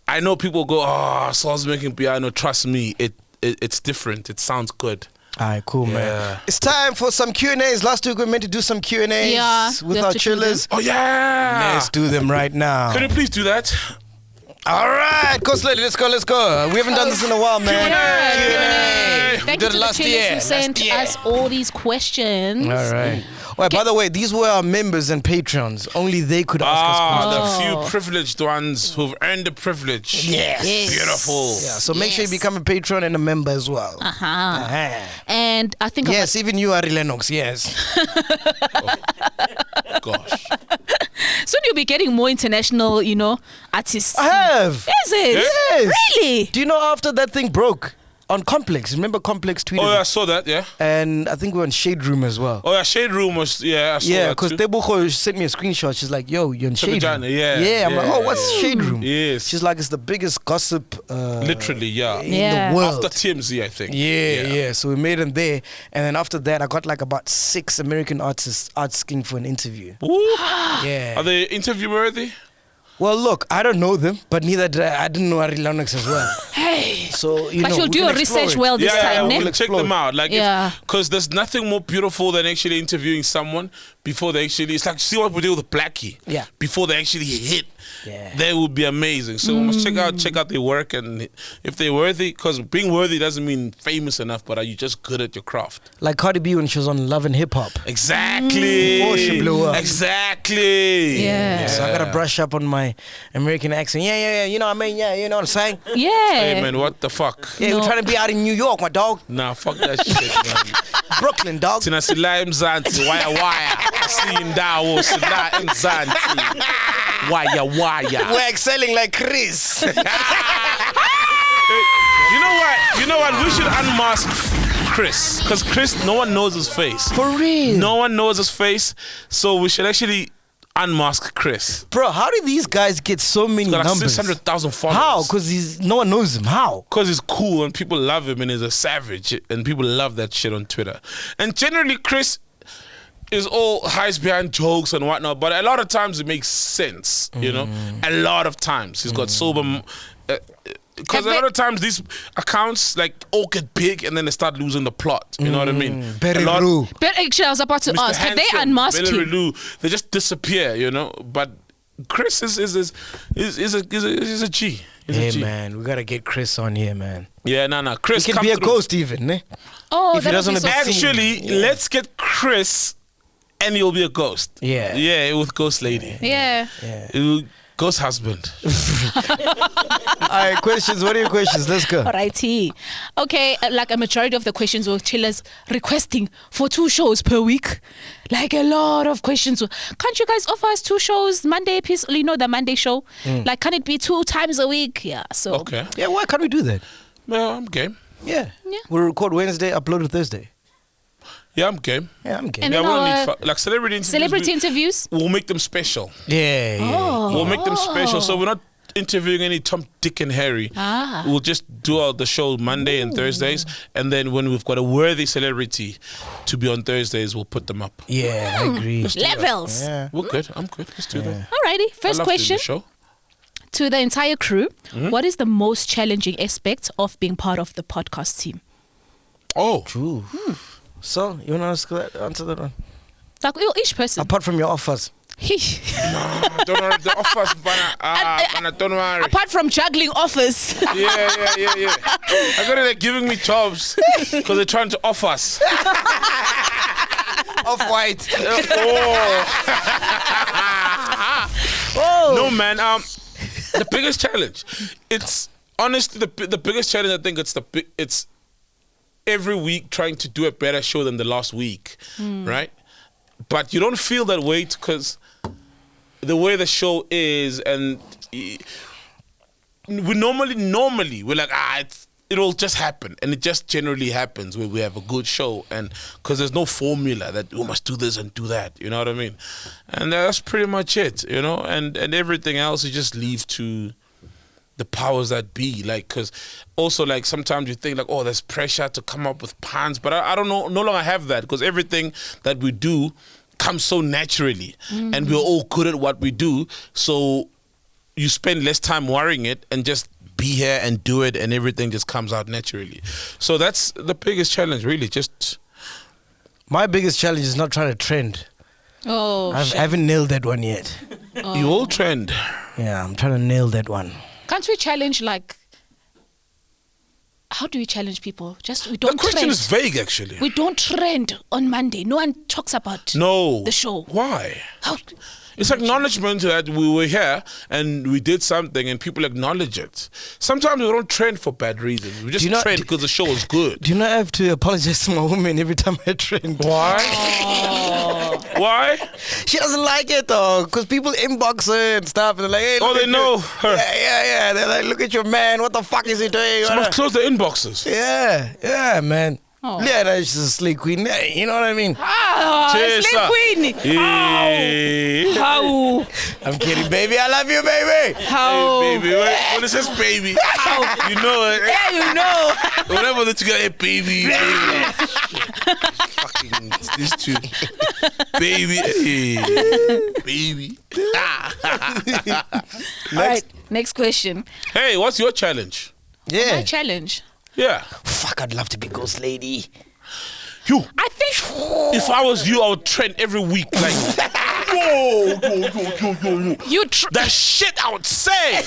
I know people go, oh, Saul's making piano. Trust me, it's different. It sounds good. All right, cool, Yeah. man. It's time for some Q&As. Last week we were meant to do some Q&As Yeah, with we have our to do them. chillers. Oh yeah. Let's do them right now. Can you please do that? All right, Coach Lady, let's go. We haven't done this in a while, man. Q&A. Thank We you did to it the last chillers year. who sent us all these questions. All right. Well, by the way, these were our members and patrons. Only they could ask us questions. The few privileged ones who've earned the privilege. Yes. Beautiful. Yeah, so make sure you become a patron and a member as well. And I think Yes, even you are Lennox, yes. Gosh. soon you'll be getting more international, you know, artists. I have. Is it? Yes. Really? Do you know after that thing broke, on Complex. Remember Complex tweeted? Oh, yeah, I saw that, yeah. And I think we were on Shade Room as well. Oh, yeah, Shade Room was, yeah, I saw Yeah, that because too. Tebucho sent me a screenshot. She's like, yo, you're in Shade Room. Yeah. Yeah, I'm like, oh, what's Shade Room? Yes. She's like, it's the biggest gossip Literally, yeah. in the world. After TMZ, I think. Yeah. So we made them there. And then after that, I got like about 6 American artists asking for an interview. Ooh. Yeah. Are they interview worthy? Well, look, I don't know them, but neither did I didn't know Ari Lennox as well. Hey. So, you But know, you'll we do can your explore research it. well this time, we'll ne? check them out. Like, Yeah. Because there's nothing more beautiful than actually interviewing someone before they actually. It's like, see what we do with Blackie. Yeah. Before they actually hit. Yeah. That would be amazing. So we must check out their work, and if they're worthy, because being worthy doesn't mean famous enough, but are you just good at your craft? Like Cardi B when she was on Love and Hip Hop. Exactly. Before she blew up. Exactly. Yeah. So I gotta brush up on my American accent. Yeah. You know what I mean? Yeah, you know what I'm saying? Yeah. Hey man, what the fuck? Yeah, No. we're trying to be out in New York, my dog. Nah, fuck that shit, man. Brooklyn, dog. Tina sila mzansi, waya. Sindawo sila mzansi, waya. We're excelling like Chris. You know what? We should unmask Chris, because Chris, no one knows his face. For real. No one knows his face, so we should actually unmask Chris. Bro, how did these guys get so many He's got like numbers? 600,000 followers. How? Because no one knows him. How? Because he's cool and people love him and he's a savage and people love that shit on Twitter. And generally, Chris is all hides behind jokes and whatnot, but a lot of times it makes sense, you know? A lot of times. He's got sober... Because a lot of times these accounts like all get big and then they start losing the plot. You know what I mean? Very A lot- true. But actually, I was about to Mr. ask, have they Handsome, unmasked Valerie him? Lou, they just disappear, you know. But Chris is a G. He's a Hey, G. man, we gotta get Chris on here, man. Yeah, nah. Chris He can come be a through. ghost even, eh? Oh, If he that doesn't would be so wanna be sweet. Actually, let's get Chris, and he'll be a ghost. Yeah. Yeah, with Ghost Lady. Yeah. Ghost husband. All right, questions. What are your questions? Let's go. Alrighty. Okay, like a majority of the questions were chillers requesting for 2 shows per week. Like a lot of questions. Can't you guys offer us 2 shows? Monday episode, you know, the Monday show? Like, can it be 2 times a week? Yeah, so. Okay. Yeah, why can't we do that? Well, I'm game. Yeah. Yeah. We'll record Wednesday, upload it Thursday. Yeah, I'm game. Yeah, I'm game. And Yeah, then we don't our need like celebrity interviews. celebrity interviews? We'll make them special. Yeah. We'll make them special. So we're not interviewing any Tom, Dick, and Harry. Ah. We'll just do out the show Monday and Thursdays, and then when we've got a worthy celebrity to be on Thursdays, we'll put them up. Yeah, I agree. Levels. Yeah. We're good. I'm good. Let's do that. Alrighty, I first love doing question the show. to the entire crew. What is the most challenging aspect of being part of the podcast team? Oh, True. So, you want to answer that one? Like each person. Apart from your offers. don't worry. The offers, Bana, don't worry. Apart from juggling offers. Yeah. I got it. They're giving me jobs because they're trying to off us. Off-white. Oh. No, man. The biggest challenge. It's honestly the biggest challenge. I think it's every week trying to do a better show than the last week, right? But you don't feel that weight because the way the show is, and we normally we're like, it'll just happen, and it just generally happens where we have a good show, and because there's no formula that we must do this and do that, you know what I mean? And that's pretty much it, you know, and everything else you just leave to the powers that be, like, because also, like, sometimes you think, like, oh, there's pressure to come up with puns, but I don't know, no longer have that, because everything that we do comes so naturally, and we're all good at what we do, so you spend less time worrying it and just be here and do it, and everything just comes out naturally. So that's the biggest challenge, really, just... My biggest challenge is not trying to trend. Oh, I haven't nailed that one yet. You all trend. Yeah, I'm trying to nail that one. can't we challenge, like, how do we challenge people? Just we don't The question trend. is vague, actually. We don't trend on Monday. No one talks about the show. Why? How? It's acknowledgement that we were here and we did something and people acknowledge it. Sometimes we don't trend for bad reasons. We just trend because the show was good. Do you not have to apologize to my woman every time I trend? Why? Why? She doesn't like it though, because people inbox her and stuff, and they're like, hey, Oh, look they at know you. her. Yeah. They're like, look at your man. What the fuck is he doing? She must close the inbox. boxers. Yeah, man. Oh. Yeah, she's a slay queen. You know what I mean? Cheers, Slay sir. queen. Hey. How? I'm kidding, baby. I love you, baby. How? Hey, baby. When it says baby, you know it. Yeah, you know. Whatever that you got, hey, baby. Fucking these two. Baby. Hey. Baby. All right, next question. Hey, what's your challenge? Yeah. My challenge. Yeah. Fuck, I'd love to be Ghost Lady. You. I think. If I was you, I would train every week. Like, yo. That shit I would say.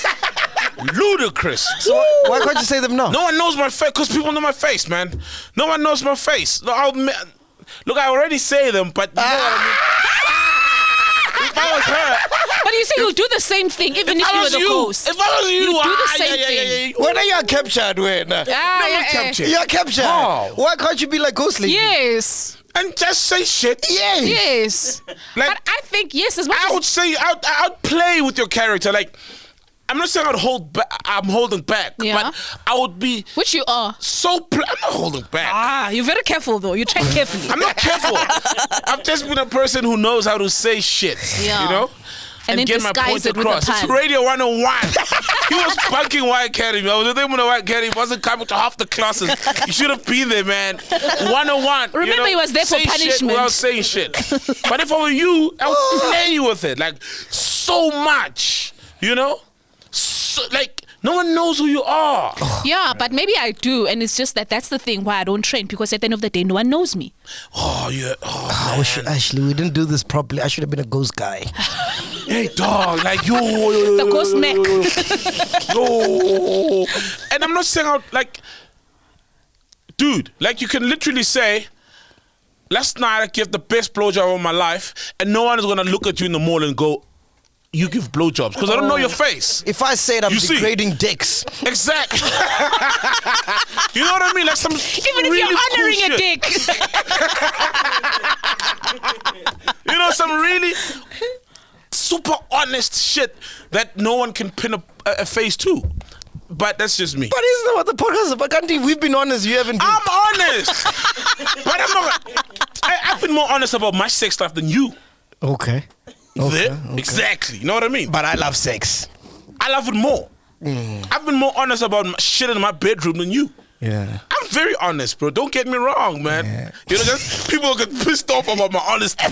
Ludicrous. So why can't you say them now? No one knows my face because people know my face, man. No one knows my face. No, look, I already say them, but you know what I mean. If I was her, But you say you'll do the same thing even if you were the ghost. If I was you, do the same thing. When are you captured? When? Not captured. You're captured. How? Why can't you be like Ghost Lady? Yes. And just say shit. Yes. Yes. Like, but I think yes, as much I as would say I'd play with your character. Like, I'm not saying I'm holding back, Yeah. but I would be which you are. I'm not holding back. You're very careful though. You tread carefully. I'm not careful. I've just been a person who knows how to say shit. Yeah. You know? And then get my disguise point it with a across. It's pun. Radio 101. He was bunking Y Academy. I was with him when Y Academy wasn't coming to half the classes. You should have been there, man. 101. Remember, he was there for say shit punishment. without saying shit. But if I were you, I would play with it. Like, so much. You know? So, like, no one knows who you are. Yeah, but maybe I do, and it's just that's the thing why I don't train, because at the end of the day, no one knows me. Oh, yeah. Oh, we we didn't do this properly. I should have been a ghost guy. Hey, dog, like, yo. The ghost neck. Yo. And I'm not saying out, like, dude, like, you can literally say, last night I gave the best blowjob of my life, and no one is going to look at you in the mall and go, you give blowjobs, because I don't know your face. If I said I'm degrading dicks. Exactly. You know what I mean? Like some Even if really you're honoring cool a dick. You know, some really super honest shit that no one can pin a face to. But that's just me. But isn't that what the podcast is about? Kanti, we've been honest, you haven't been. I'm honest. But I'm not. I've been more honest about my sex life than you. Okay. Exactly. You know what I mean? But I love sex. I love it more. I've been more honest about shit in my bedroom than you. Yeah. I'm very honest, bro. Don't get me wrong, man. Yeah. You know, just people get pissed off about my honesty.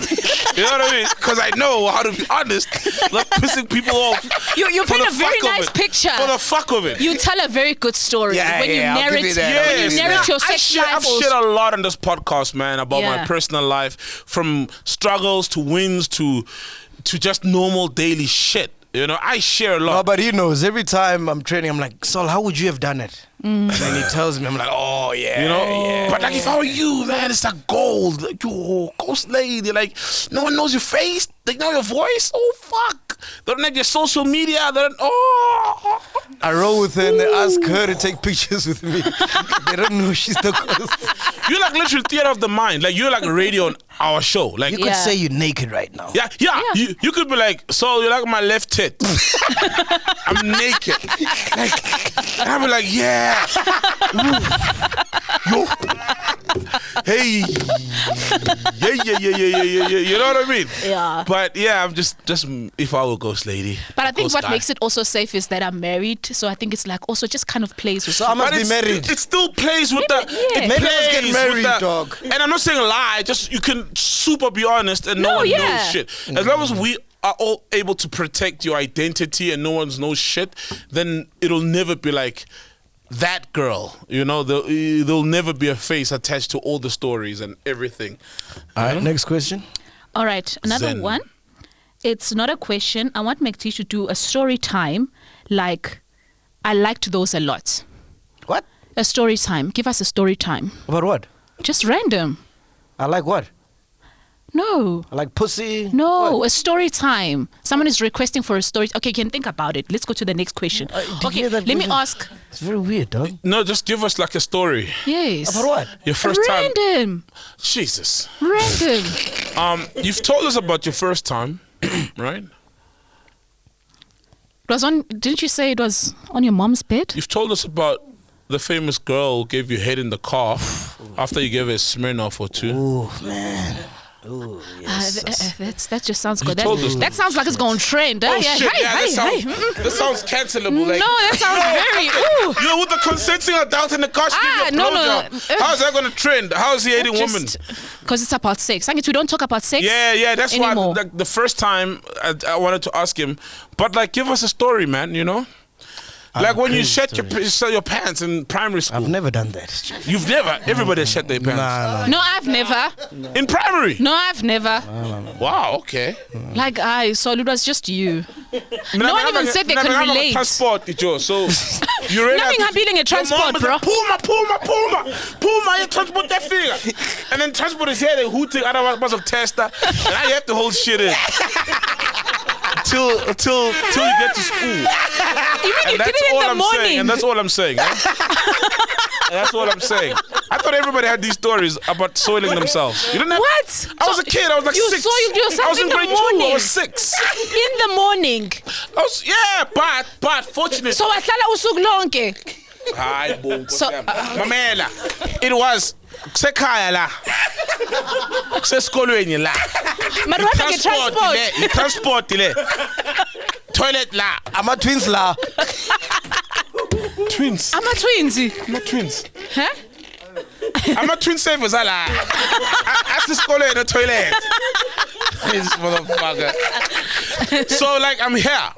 You know what I mean? Because I know how to be honest. Like pissing people off. You for paint the a very fuck of nice it. picture. For the fuck of it. You tell a very good story when I'll you give narrate. you that. When you narrate your I've sex life. shared a lot on this podcast, man, about my Yeah. personal life, from struggles to wins to just normal daily shit. You know, I share a lot. No, but he knows. Every time I'm training, I'm like, Sol, how would you have done it? And then he tells me, I'm like, oh, yeah. You know? yeah. But like, if I were you, man, it's like gold. Like, yo, ghost lady. Like, no one knows your face. They know your voice. Oh, fuck. They don't have your social media. They don't, I roll with her and they ask her to take pictures with me. They don't know she's the ghost. You're like literally theater of the mind. Like, you're like radio on our show. Like, You could say you're naked right now. Yeah. You could be like, so you like my left tit? I'm naked. Like, and I'll be like, yeah. Ooh. Yo. Hey. Yeah. You know what I mean? Yeah. But yeah, I'm just if I were ghost lady. But I think ghost what guy. makes it also safe is that I'm married, so I think it's like also just kind of plays with. So I must But be married. It still plays with the. yeah. It Maybe let's get plays married, with the, dog. And I'm not saying lie. Just you can super be honest, and no No, one yeah. knows shit. As long as we are all able to protect your identity and no one knows shit, then it'll never be like that girl. You know, there'll never be a face attached to all the stories and everything. All right, next question. All right, another Zen. one. It's not a question. I want MacG to do a story time. Like, I liked those a lot. What? A story time. Give us a story time. About what? Just random. I like what? No. I like pussy. No, What? a story time. Someone is requesting for a story. Okay, you can think about it. Let's go to the next question. Did you Okay, hear that let me question? ask. It's very weird, dog. No, just give us like a story. Yes. About what? Your first time. Random. Jesus. Random. You've told us about your first time, right? It was on. Didn't you say it was on your mom's bed? You've told us about the famous girl who gave you head in the car after you gave her a Smirnoff or two? Oh man. Ooh, yes. That just sounds good. told us. That sounds like it's going to trend. Oh shit! That sounds cancelable. Like, no, that sounds very. Ooh. You're with the consenting adult in the car. No. How's that going to trend? How's he hating women? Because it's about sex. I guess we don't talk about sex. Yeah. That's anymore. why the first time I wanted to ask him, but like, give us a story, man. You know. Like when you shed your pants in primary school. I've never done that. You've never? Everybody shed their pants. Nah. No, I've never. In primary? No, I've never. Wow, okay. Like so it was just you. No one even said they could relate. Transport, so you really Nothing happening in transport, bro. Puma, you transport that figure. And then transport is here, they hooting, other bunch of tester. And now you have to hold shit in. Till you get to school. You mean you did it in the morning? And that's all I'm saying. That's all I'm saying. I thought everybody had these stories about soiling themselves. You didn't have? What? I was a kid. I was like you 6. soiled yourself I was in in the grade morning. 2. I was 6. In the morning. But fortunately. So wahlala usuku lonke. Hayi bo. So, Mamela. It was kusekhaya la. Kusesikolweni la. Mara wena ke transport. Transport le. Toilet la. Ama twins la. Twins. I'm a twinsy. Not twins. Huh? I'm a twin savers ala. At the school in the toilet. This motherfucker. So like I'm here.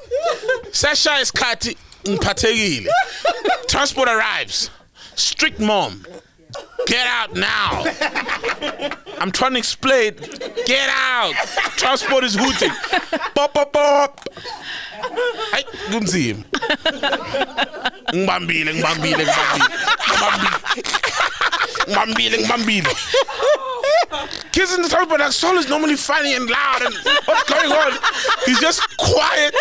Sasha is kati mpategile. Transport arrives. Strict mom. Get out now. I'm trying to explain. Get out. Transport is hooting. Pop. Hey, good to see him. Mbambile. Kids in the transport, like soul is normally funny and loud and what's going on? He's just quiet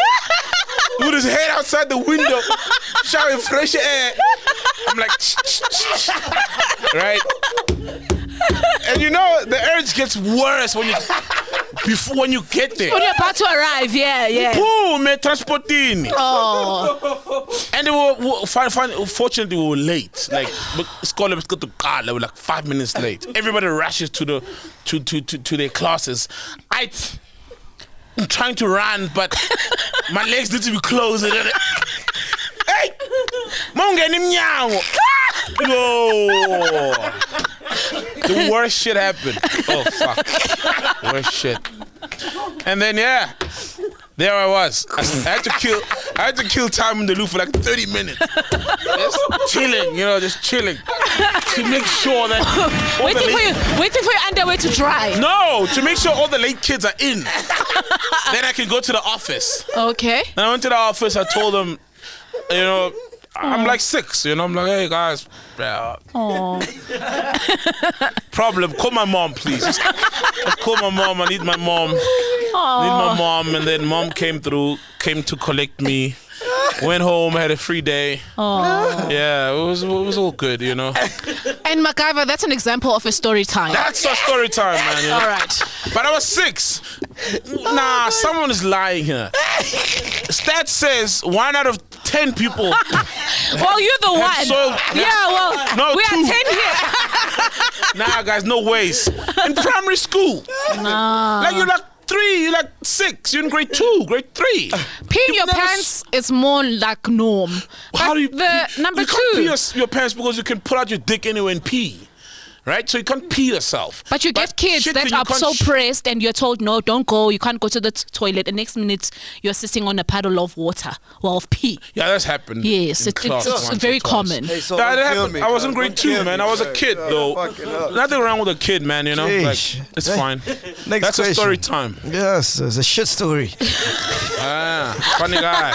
with his head outside the window, showering fresh air. I'm like, right? And you know, the urge gets worse when you get there. When you're about to arrive, yeah. Boom, me transportini. Oh. And they were fortunately we were late. Like scholars got to car, they were like 5 minutes late. Everybody rushes to their classes. I'm trying to run, but my legs need to be closed. Hey, no. The worst shit happened. Oh fuck. Worst shit. And then there I was. I had to kill time in the loop for like 30 minutes. Just chilling, just chilling. To make sure that waiting for your underwear to dry. No, to make sure all the late kids are in. Then I can go to the office. Okay. And I went to the office, I told them, I'm like 6, I'm like, hey guys, problem, call my mom please. Just call my mom, I need my mom. And then mom came to collect me. Went home, had a free day. Yeah, it was all good, And MacGyver, that's an example of a story time. That's a story time, man. All right. But I was 6. Nah, someone is lying here. Stat says 1 out of 10 people. Well, you're the one. No, we 2. are 10 here. Nah, guys, no ways. In primary school. Nah. Like you're like 3, you're like 6, you're in grade 2, grade 3. Peeing your pants is more like norm. How do you number you 2? You can't pee your pants because you can pull out your dick anywhere and pee. Right? So you can't pee yourself. But you get kids that are so pressed and you're told, no, don't go, you can't go to the toilet. The next minute, you're sitting on a paddle of water, of pee. Yeah, that's happened. Yes, it's very common. Hey, so that happened. I was in grade 2, man. I was a kid, though. Nothing wrong with a kid, man, Like, it's fine. That's question. A story time. Yes, it's a shit story. Funny guy.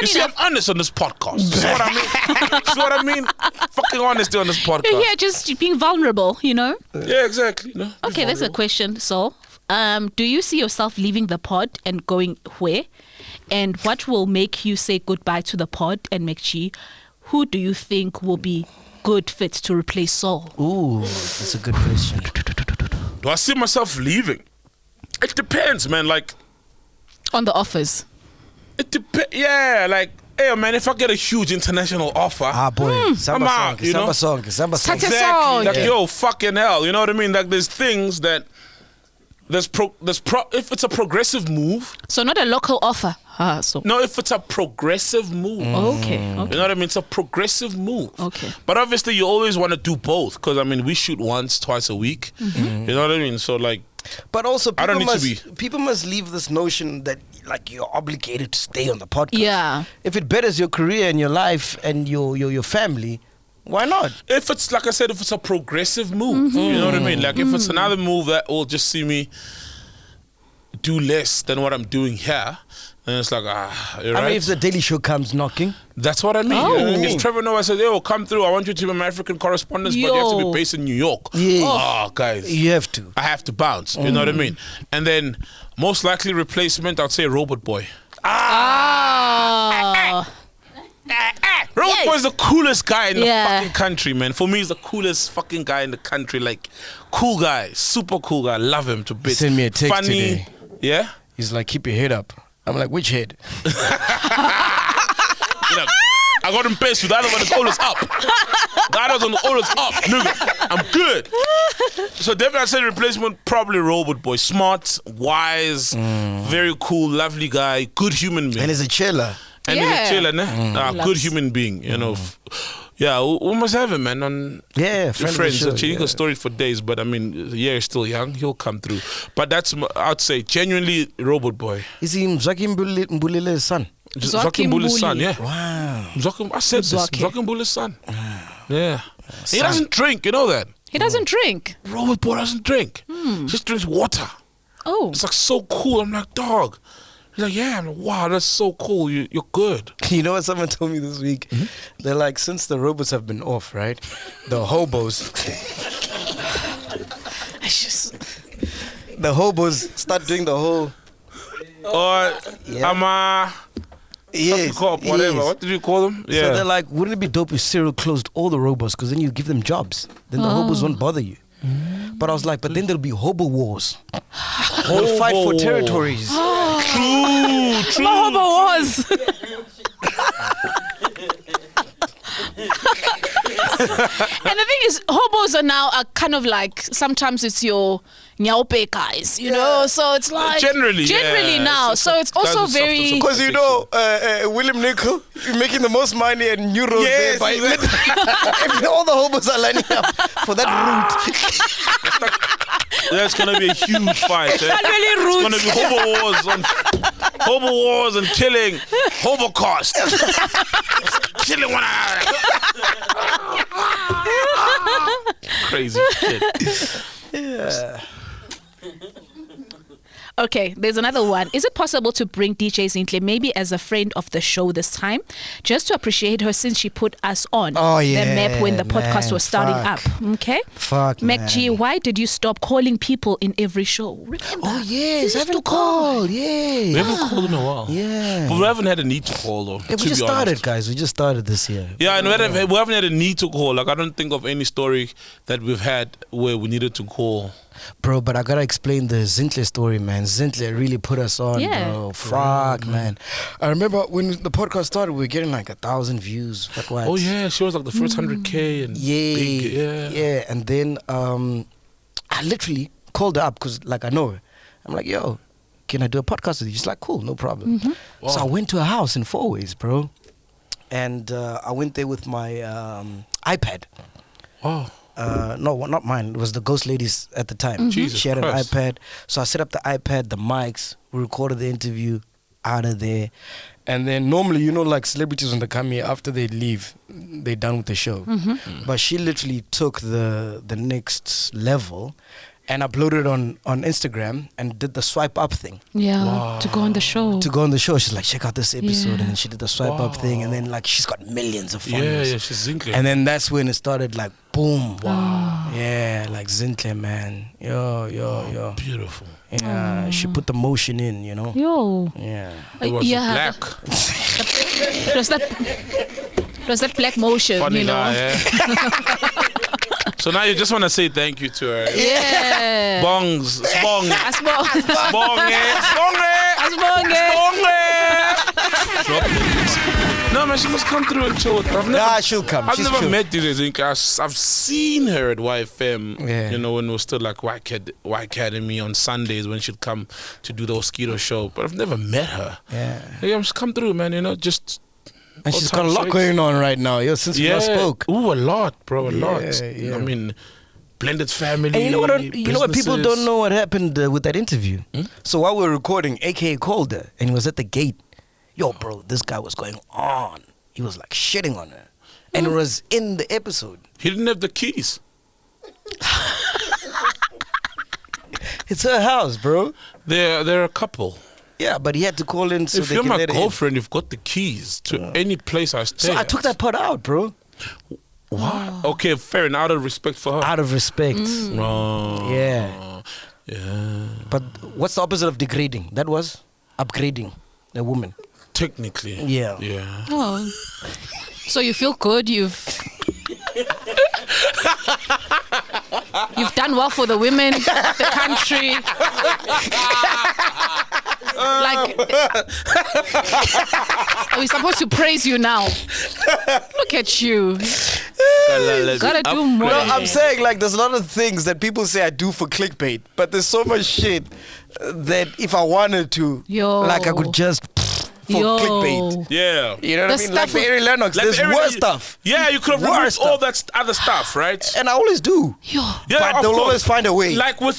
You see, I'm honest on this podcast. See what I mean? Fucking honesty on this podcast. Yeah, just being vulnerable, Yeah, exactly. Okay, that's a question. So, do you see yourself leaving the pod and going where? And what will make you say goodbye to the pod and MacG? Who do you think will be good fit to replace Saul? Ooh, that's a good question. Do I see myself leaving? It depends, man. Like on the offers. It depends. Yeah, like Hey man, if I get a huge international offer, Samba I'm out, you know? Samba song. Exactly. Like yo, fucking hell, you know what I mean? Like there's things that if it's a progressive move. So not a local offer. No, if it's a progressive move. Okay. You know what I mean? It's a progressive move. Okay. But obviously you always want to do both because I mean we shoot once, twice a week. You know what I mean? So like. But also, I don't need to be. people must leave this notion that like you're obligated to stay on the podcast. Yeah. If it betters your career and your life and your family, why not? If it's like I said, if it's a progressive move, you know what I mean? Like if it's another move that will just see me do less than what I'm doing here, then it's like you're I right. mean, if the Daily Show comes knocking, That's what I mean. Oh. You know what I mean? If Trevor Noah says, "Yo, come through. I want you to be my African correspondent, but you have to be based in New York." Yeah. Guys, you have to. I have to bounce. You know what I mean? And then most likely replacement, I'd say Robot Boy. Robot Boy is the coolest guy in the fucking country, man. For me, he's the coolest fucking guy in the country. Like, cool guy, super cool guy. Love him to bits. Send me a text Funny, today. yeah. He's like, keep your head up. I'm like, which head? You know, I got him pissed with the other one is always up. The other one is always up, nigga. I'm good. So definitely I say replacement, probably Robot Boy. Smart, wise, very cool, lovely guy, good human being. And he's a chiller. And he's a chiller, ne? Good human being, you know. Yeah, we must have him, man. On friends. Show, He got stories for days, but I mean, he's still young. He'll come through. But that's, I'd say, genuinely Robot Boy. Is he Mzaki Mbulile's son? Zaki Mbuli's son, yeah. Wow. I said this. Zaki Mbuli's son. Yeah. He doesn't drink, you know that? He doesn't drink. Robot Boy doesn't drink. He just drinks water. Oh. It's like so cool. I'm like, dog. He's like, yeah. I'm like, wow, that's so cool. You're good. You know what someone told me this week? They're like, since the robots have been off, right? The hobos. The hobos start doing the whole. Yes, whatever. What did you call them? Yeah. So they're like, wouldn't it be dope if Cyril closed all the robots? Because then you give them jobs. Then the hobos won't bother you. But I was like, but then there'll be hobo wars. They'll fight for territories. True. Hobo wars. And the thing is, hobos are now kind of like, sometimes it's your nyaupe guys, you know, so it's like generally now, so it's also very, because you know William Nickel, you're making the most money and euros there by if all the hobos are lining up for that route. That's gonna be a huge fight. That really rude. It's gonna be hobo wars and killing, Holocaust, killing one another. Crazy shit. Yeah. Okay, there's another one. Is it possible to bring DJ Zinhle maybe as a friend of the show this time, just to appreciate her since she put us on the map when the podcast was starting up? Okay. Fuck, MacG, why did you stop calling people in every show? Remember? Oh yes, I haven't called. Yeah. We haven't called in a while. Yeah. But we haven't had a need to call though. Yeah, we just started, guys. We just started this year. Yeah, and we haven't had a need to call. Like I don't think of any story that we've had where we needed to call. Bro, but I gotta explain the Zinhle story, man. Zinhle really put us on, bro. Fuck, man. I remember when the podcast started, we were getting like 1,000 views. What? Oh yeah, she was like the first 100K and big, yeah. And then I literally called her up because like I know her. I'm like, yo, can I do a podcast with you? She's like, cool, no problem. Wow. So I went to her house in Four Ways, bro. And I went there with my iPad. Oh. No, not mine. It was the Ghost Ladies at the time. Jesus she had Christ. an iPad. So I set up the iPad, the mics. We recorded the interview out of there. And then normally, you know, like celebrities when they come here, after they leave, they're done with the show. But she literally took the next level and uploaded it on Instagram and did the swipe up thing. Yeah, to go on the show. To go on the show, she's like, check out this episode. Yeah. And then she did the swipe up thing. And then like, she's got millions of followers. Yeah, she's Zinhle. And then that's when it started like, boom. Wow. Yeah, like Zinhle, man. Yo. Beautiful. Yeah, she put the motion in, you know. Yo. Yeah. It was black. It was that black motion, Funny you know. guy, yeah. So now you just want to say thank you to her. Yeah. Bongs. Spong. Asbong. Spong. Spong. Asbong. Spong. Drop it. No, man, she must come through and chill with her. Nah, she'll come. I've She's never chill. met Dineo Ranaka. I've seen her at YFM, Yeah. you know, when it was still like Y Academy on Sundays when she'd come to do the Mosquito show. But I've never met her. Yeah, just come through, man, you know, just... And she's got a lot going on right now, yo, since we last spoke. Ooh, a lot, bro, a lot. Yeah. I mean, blended family. And you know what? People businesses. don't know what happened with that interview. So while we were recording, AKA called her and he was at the gate. Yo, bro, this guy was going on. He was like shitting on her, and it was in the episode. He didn't have the keys. It's her house, bro. They're a couple. Yeah, but he had to call in so If they you're can my let her in. girlfriend, you've got the keys to any place I stay. So I took that part out, bro. What? Okay, fair enough. Out of respect for her. Out of respect. Oh, Yeah. yeah. But what's the opposite of degrading? That was upgrading a woman. Technically. Yeah. Yeah. Oh. So you feel good? You've done well for the women of the country. Like, are we supposed to praise you now? Look at you. Gotta do more. No, I'm saying like there's a lot of things that people say I do for clickbait, but there's so much shit that if I wanted to, like I could just for clickbait. Yeah. You know what I mean? Like the Lennox, Like there's the worse stuff. Yeah, you could have removed all that other stuff, right? And I always do. Yeah, but of they'll course. always find a way. Like with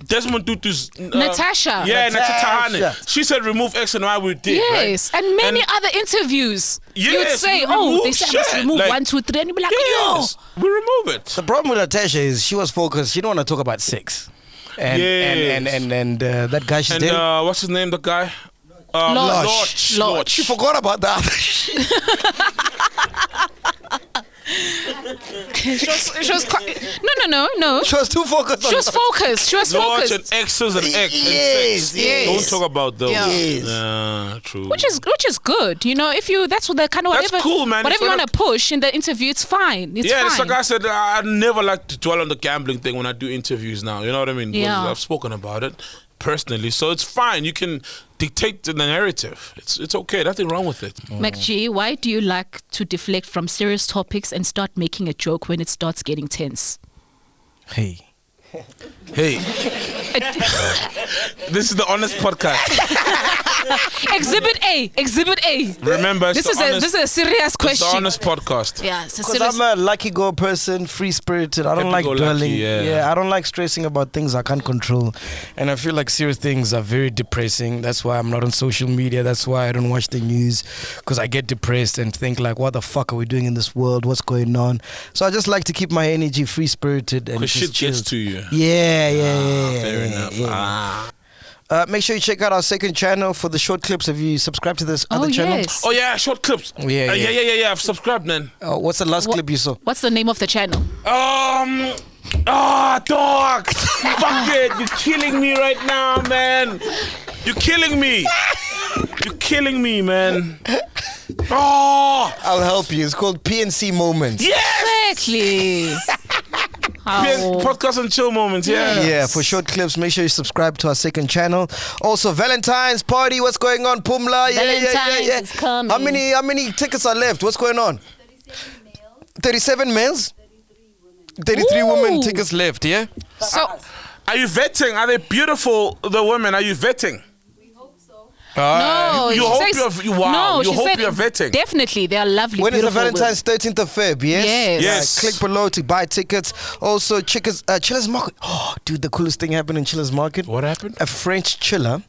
Desmond Tutu's Natasha. Yeah, Natasha. Tahane. She said remove X and Y, we did. Yes, right? and many other interviews. Yes, You'd say, we remove they said I must shit. remove Like, 1, 2, 3, and you'd be like, Yes, we remove it. The problem with Natasha is she was focused. She didn't want to talk about sex. And that guy she's dating. And what's his name, the guy? Lodge. She forgot about that. She was no. She was too focused on She was focused. She was Lodge focused. and X's and X. Yes, and sex. yes. Don't talk about those. Yeah. Yes. True. Which is good, you know. If you, that's what the kind of That's whatever, cool, man. whatever It's you not want to push in the interview, it's fine. It's yeah, fine. it's like I said, I never like to dwell on the gambling thing when I do interviews now. You know what I mean? Yeah. Because I've spoken about it personally. So it's fine. You can dictate the narrative. It's okay. Nothing wrong with it. MacG, why do you like to deflect from serious topics and start making a joke when it starts getting tense? Hey. This is the honest podcast. Exhibit A. Remember, This is a serious It's the question. honest podcast. Yeah, it's a Because serious. I'm a lucky go person, free spirited. I don't like Happy-go-lucky, dwelling. yeah. I don't like stressing about things I can't control. And I feel like serious things are very depressing. That's why I'm not on social media. That's why I don't watch the news. Because I get depressed and think like, what the fuck are we doing in this world? What's going on? So I just like to keep my energy free spirited and Because just shit gets chill. to you. Yeah. Fair enough. Yeah. Make sure you check out our second channel for the short clips. Have you subscribed to this other channel? Yes. Oh yeah, short clips. Yeah. Yeah. I've subscribed, man. What's the last clip you saw? What's the name of the channel? Dog. Fuck it. You're killing me right now, man. You're killing me. You're killing me, man. Oh. I'll help you. It's called PNC Moments. Yes. Exactly. Podcast and chill moments, yeah. Yeah, for short clips, make sure you subscribe to our second channel. Also, Valentine's party, what's going on, Pumla? Valentine's is coming. How many tickets are left? What's going on? 37 males? 33 women tickets left, yeah? So, Are you vetting? Are they beautiful, the women? Are you vetting? no, You she hope says- you're wow. No, You she hope said you're vetting. Definitely, they are lovely. When is the beautiful Valentine's 13th of Feb, yes? Yes. Click below to buy tickets. Also, Chiller's Market. Oh, dude, the coolest thing happened in Chiller's Market. What happened? A French chiller,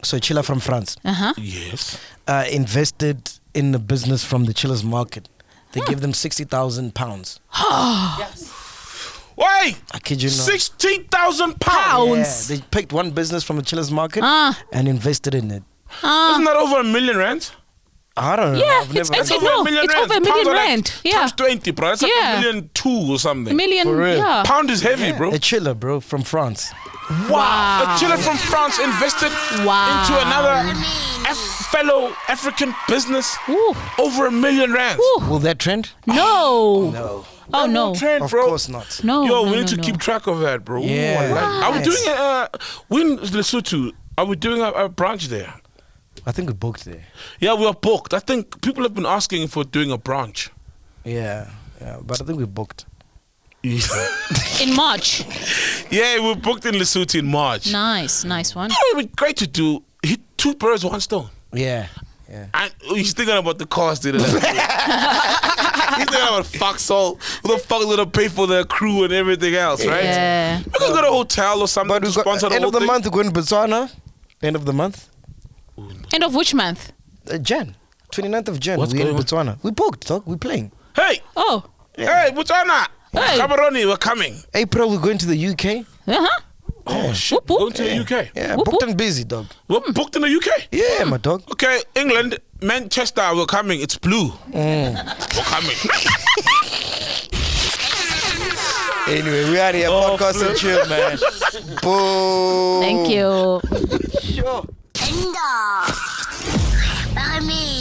so chiller from France, Yes. invested in the business from the Chiller's Market. They gave them £60,000. Wait! I kid you not. £16,000. Pounds. Yeah, they picked one business from the Chiller's Market and invested in it. Isn't that over $1 million rand? I don't know. Yeah, I've never it's heard no, of it's over $1 million Pounds are like rand. Yeah. Times 20, bro. That's like Yeah. $1,200,000 or something. A million, For real. yeah. Pound is heavy, bro. a chiller, bro, from France. Wow. A chiller from France invested into another fellow African business. Ooh. Over $1 million rand. Will that trend? No. No. Oh, no. Trend, Of bro. course not. No. Yo, no, we need no, to no. keep track of that, bro. Yeah. Ooh, I like. Are we doing we in Lesotho? Are we doing a branch there? I think we booked there. Yeah, we are booked. I think people have been asking for doing a branch. Yeah, but I think we booked. In March. Yeah, we booked in Lesotho in March. Nice one. It would be great to do. Hit 2 birds, 1 stone. Yeah. And he's thinking about the cost, dude. He's thinking about fuck so who the fuck is gonna pay for the crew and everything else, right? Yeah. We can go to a hotel or something to sponsor the end whole of the thing. month, we're going to Botswana. End of the month. End of which month? Jan. 29th of Jan. What's We're in going on? Botswana. We booked, dog. We're playing. Hey, Oh. hey, Botswana, Hey. Cameroni, we're coming. April, we're going to the UK. Uh-huh. Oh shit, Whoop, whoop. going to the UK. Yeah, Whoop, booked whoop. and busy, dog. We're booked in the UK. Yeah, my dog. Okay, England, Manchester, we're coming. It's blue. We're coming. Anyway, we out here. Oh, Podcast and chill, man. Boom. Thank you. Sure. Enda. Para mí.